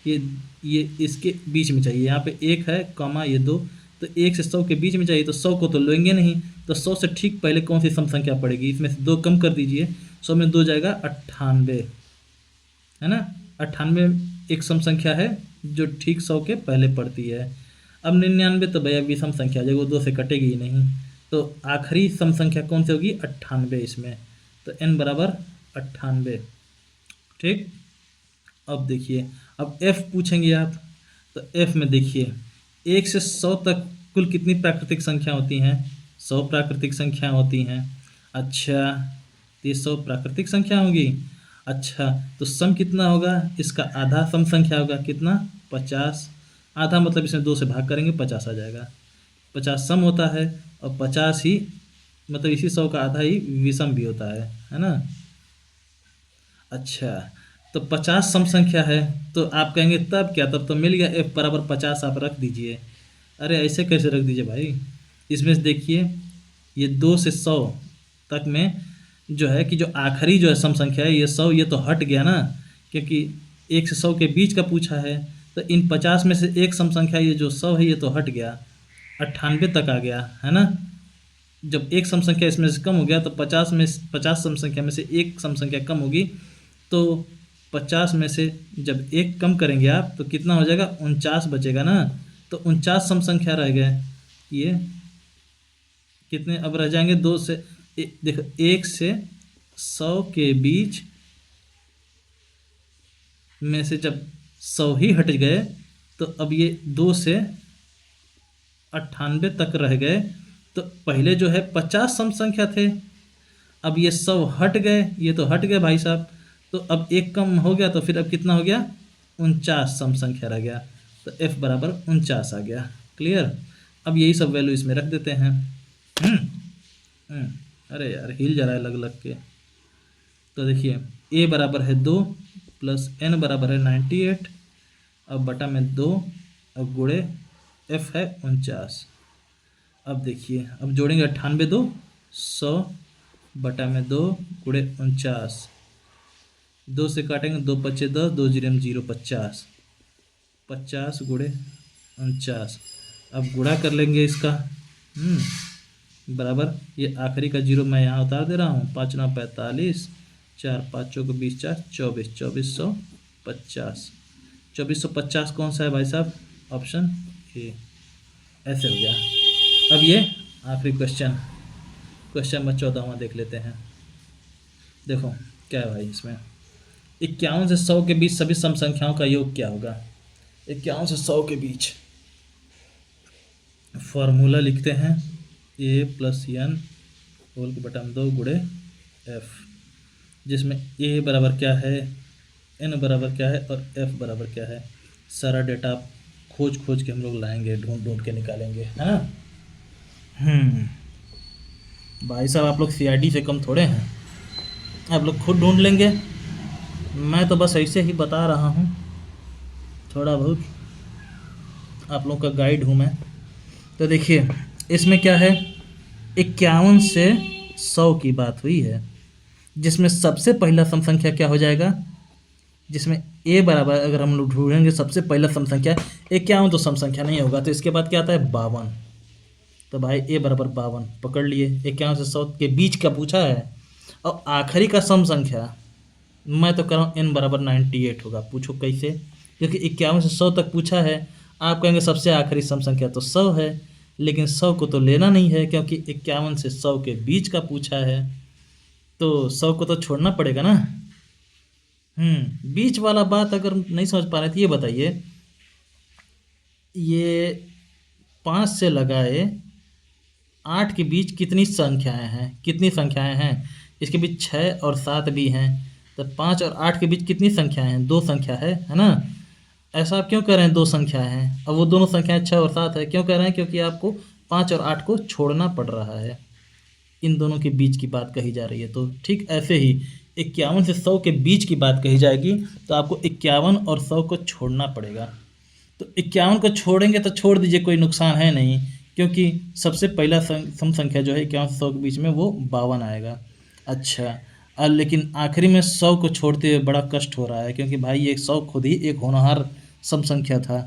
ये इसके बीच में चाहिए। यहाँ पे 1 है कॉमा ये 2, तो 1 से 100 के बीच में चाहिए, तो 100 को तो लेंगे नहीं, तो 100 से ठीक पहले कौन सी सम संख्या पड़ेगी? इसमें से 2 कम कर दीजिए, 100 में 2 जाएगा 98, है ना? 98 एक सम संख्या है जो ठीक 100 के पहले पड़ती है। अब 99 तो भैया विषम संख्या जो वो 2 से कटेगी ही नहीं, तो आखिरी सम संख्या कौन सी होगी? 98 इसमें। तो n बराबर 98। ठीक, अब देखिए, अब f पूछेंगे आप, तो f में देखिए 1 से 100 तक कुल कितनी प्राकृतिक संख्या होती हैं? 100 प्राकृतिक संख्या होती हैं। अच्छा, तो ये 100 प्राकृतिक संख्या होगी। अच्छा, तो सम कितना होगा? इसका आधा सम संख्या होगा, कितना? 50। आधा मतलब इसमें 2 से भाग करेंगे 50 आ जाएगा। 50 सम होता है और 50 ही मतलब इसी 100 का आधा ही विषम भी होता है ना? अच्छा, तो 50 सम संख्या है, तो आप कहेंगे तब क्या? तब तो मिल गया f बराबर 50 आप रख दीजिए। अरे ऐसे कैसे रख दीजिए भाई? इसमें से देखिए ये 2 से 100 तक में जो है कि जो आखिरी जो है सम संख्या है ये 100, ये तो हट गया ना, क्योंकि 1 से 100 के बीच का पूछा है। तो इन 50 में से एक सम संख्या ये जो 100 है ये तो हट गया, 98 तक आ गया, है ना? जब एक सम संख्या इसमें से कम हो गया तो 50 सम संख्या में से एक सम संख्या कम होगी, तो 50 में से जब एक कम करेंगे आप तो कितना हो जाएगा? 49 बचेगा ना। तो 49 सम संख्या रह गए। ये कितने अब रह जाएंगे? 2 से देखो 1 से 100 के बीच में से जब 100 ही हट गए तो अब ये 2 से 98 तक रह गए। तो पहले जो है 50 सम संख्या थे, अब ये 100 हट गए, ये तो हट गए भाई साहब, तो अब एक कम हो गया, तो फिर अब कितना हो गया? 49 सम संख्या रह गया, तो f बराबर 49 आ गया। क्लियर? अब यही सब वैल्यू इसमें रख देते हैं। अरे यार हिल जा रहा है लग लग के। तो देखिए a बराबर है 2 प्लस n बराबर है 98, अब बटा में 2, अब गुणे f है 49। अब देखिए अब जोड़ेंगे 98 2 100 बटा में 2 गुणे 49, 2 से काटेंगे 2 × 5 = 10, 2 × 0 = 0 50, 50 गुणे 49। अब गुणा कर लेंगे इसका, बराबर ये आखिरी का जीरो मैं यहाँ उतार दे रहा हूँ। 5 9 45, 4 5 चौके 20 4 24, 2450। 2450 कौन सा है भाई साहब? Option A. ऐसे हो गया। अब ये आखिरी क्वेश्चन नंबर 14वां देख लेते हैं। देखो क्या है भाई इसमें, 51 से 100 के बीच सभी सम संख्याओं का योग क्या होगा? 51 से 100 के बीच फॉर्मूला लिखते हैं, a प्लस n होल के बटा में 2 गुणे f, जिसमें a बराबर क्या है, n बराबर क्या है और f बराबर क्या है। सारा डेटा आप खोज के हम लोग लाएंगे, ढूंढ के निकालेंगे, है ना। भाई साहब आप लोग CID से कम थोड़े हैं, आप लोग खुद ढूंढ लेंगे। मैं तो बस ऐसे ही बता रहा हूँ, थोड़ा बहुत आप लोग का गाइड हूँ मैं। तो देखिए इसमें क्या है, 51 से 100 की बात हुई है, जिसमें सबसे पहला सम संख्या क्या हो जाएगा, जिसमें a बराबर अगर हम लोग ढूंढेंगे सबसे पहला सम संख्या 51 तो सम संख्या नहीं होगा, तो इसके बाद क्या आता है 52। तो भाई a बराबर 52 पकड़ लिए। 51 से 100 के बीच का पूछा है, और आखिरी का सम संख्या मैं तो कह रहा हूँ n बराबर 98 होगा। पूछो कैसे, क्योंकि 51 से 100 तक पूछा है। आप कहेंगे सबसे आखिरी सम संख्या तो 100 है, लेकिन 100 को तो लेना नहीं है, क्योंकि 51 से 100 के बीच का पूछा है, तो 100 को तो छोड़ना पड़ेगा ना। बीच वाला बात अगर नहीं समझ पा रहे थे, ये बताइए, ये 5 से लगाए 8 के बीच कितनी संख्याएं हैं? इसके बीच 6 और 7 भी हैं, तो 5 और 8 के बीच कितनी संख्याएं हैं? 2 संख्या है ना। ऐसा आप क्यों कह रहे हैं 2 संख्या हैं? अब वो दोनों संख्याएं 6 और 7 है, क्यों कह रहे हैं? क्योंकि आपको 5 और 8 को छोड़ना पड़ रहा है, इन दोनों के बीच की बात कही जा रही है। तो ठीक ऐसे ही 51 से 100 के बीच की बात कही जाएगी, तो आपको 51 और 100 को छोड़ना पड़ेगा। तो 51 को छोड़ेंगे तो छोड़ दीजिए, कोई नुकसान है नहीं, क्योंकि सबसे पहला सम संख्या जो है 51 से 100 के बीच में वो 52 आएगा। अच्छा, लेकिन आखिरी में 100 को छोड़ते हुए बड़ा कष्ट हो रहा है, क्योंकि भाई ये 100 खुद ही एक होनहार सम संख्या था।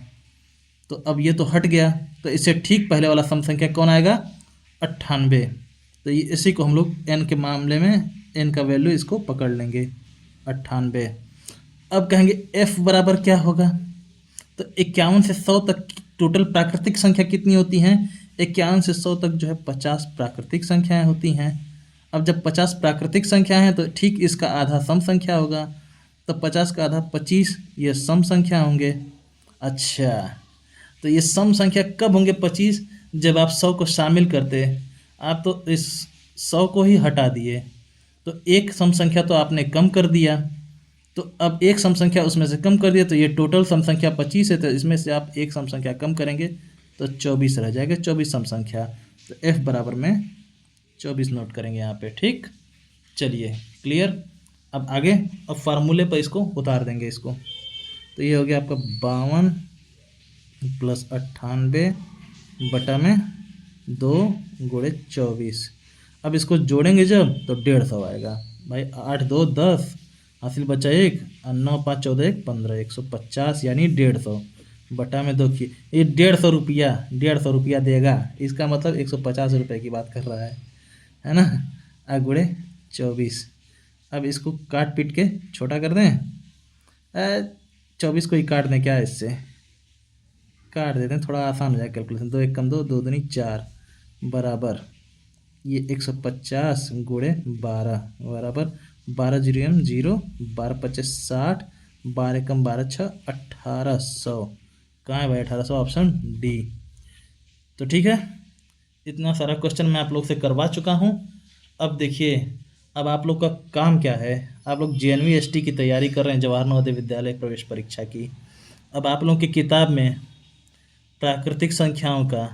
तो अब ये तो हट गया, तो इससे ठीक पहले वाला सम संख्या कौन आएगा? 98। तो ये इसी को हम लोग n के मामले में n का वैल्यू इसको पकड़ लेंगे 98। अब कहेंगे f बराबर क्या होगा? तो 51 से 100 तक टोटल प्राकृतिक संख्या कितनी होती हैं? 51 से 100 तक जो है 50 प्राकृतिक संख्याएं होती हैं। अब जब 50 प्राकृतिक संख्या हैं तो ठीक इसका आधा सम संख्या होगा, तो 50 का आधा 25, ये सम संख्या होंगे। अच्छा, तो ये सम संख्या कब होंगे 25? जब आप 100 को शामिल करते। आप तो इस 100 को ही हटा दिए, तो एक सम संख्या तो आपने कम कर दिया, तो अब एक सम संख्या उसमें से कम कर दिया, तो ये टोटल सम संख्या 25 है, तो इसमें से आप एक सम संख्या कम करेंगे तो 24 रह जाएगा, 24 सम संख्या। तो f बराबर में 24 नोट करेंगे यहाँ पे। ठीक, चलिए क्लियर। अब आगे, अब फार्मूले पर इसको उतार देंगे इसको। तो ये हो गया आपका 52 प्लस 98 बटा में 2 गुणे 24। अब इसको जोड़ेंगे जब तो 150 आएगा भाई। 8 2 10, हासिल बचा 1, 9 5 14 1 15, 150 यानी 150 बटा में 2 की ये 150 रुपया देगा। इसका मतलब 150 रुपये की बात कर रहा है ना। गुणे 24। अब इसको काट पीट के छोटा कर दें, 24 को ही काट दें, क्या इससे काट देते हैं, थोड़ा आसान हो जाए कैलकुलेशन। 2 1 कम 2, 2 दूनी 4 बराबर ये 150 गुणे 12 बराबर 12 0 0, 12 25 60, 12 कम 12 6 1800। कहाँ है भाई 1800? Option D. तो ठीक है, इतना सारा क्वेश्चन मैं आप लोग से करवा चुका हूँ। अब देखिए, अब आप लोग का काम क्या है। आप लोग JNV ST की तैयारी कर रहे हैं, जवाहर नवोदय विद्यालय प्रवेश परीक्षा की। अब आप लोगों की किताब में प्राकृतिक संख्याओं का,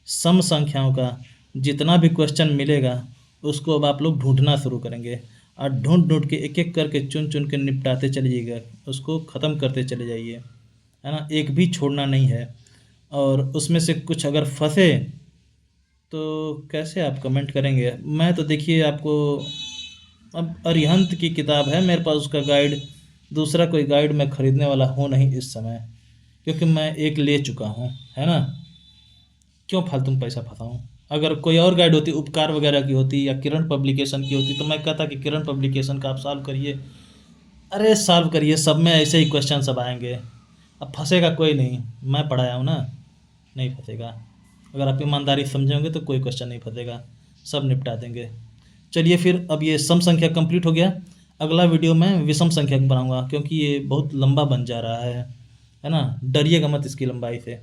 सम संख्याओं का जितना भी क्वेश्चन मिलेगा उसको अब आप लोग ढूंढना शुरू करेंगे, और ढूंढ के एक एक करके चुन के निपटाते चले जाइएगा, उसको ख़त्म करते चले जाइए, है ना। एक भी छोड़ना नहीं है। और उसमें से कुछ अगर फंसे तो कैसे आप कमेंट करेंगे। मैं तो देखिए आपको, अब अरिहंत की किताब है मेरे पास, उसका गाइड, दूसरा कोई गाइड मैं ख़रीदने वाला हूँ नहीं इस समय, क्योंकि मैं एक ले चुका हूँ, है ना। क्यों फालतू में पैसा फंसाऊँ। अगर कोई और गाइड होती, उपकार वगैरह की होती या किरण पब्लिकेशन की होती, तो मैं कहता कि किरण पब्लिकेशन का आप सॉल्व करिए। अरे सॉल्व करिए, सब में ऐसे ही क्वेश्चन सब आएंगे, अब फंसेगा कोई नहीं। मैं पढ़ाया हूँ ना, नहीं फंसेगा। अगर आप ईमानदारी समझेंगे तो कोई क्वेश्चन नहीं फंसेगा, सब निपटा देंगे। चलिए फिर, अब ये सम संख्या कंप्लीट हो गया। अगला वीडियो मैं विषम संख्या बनाऊंगा, क्योंकि ये बहुत लंबा बन जा रहा है ना। डरिएगा मत इसकी लंबाई से।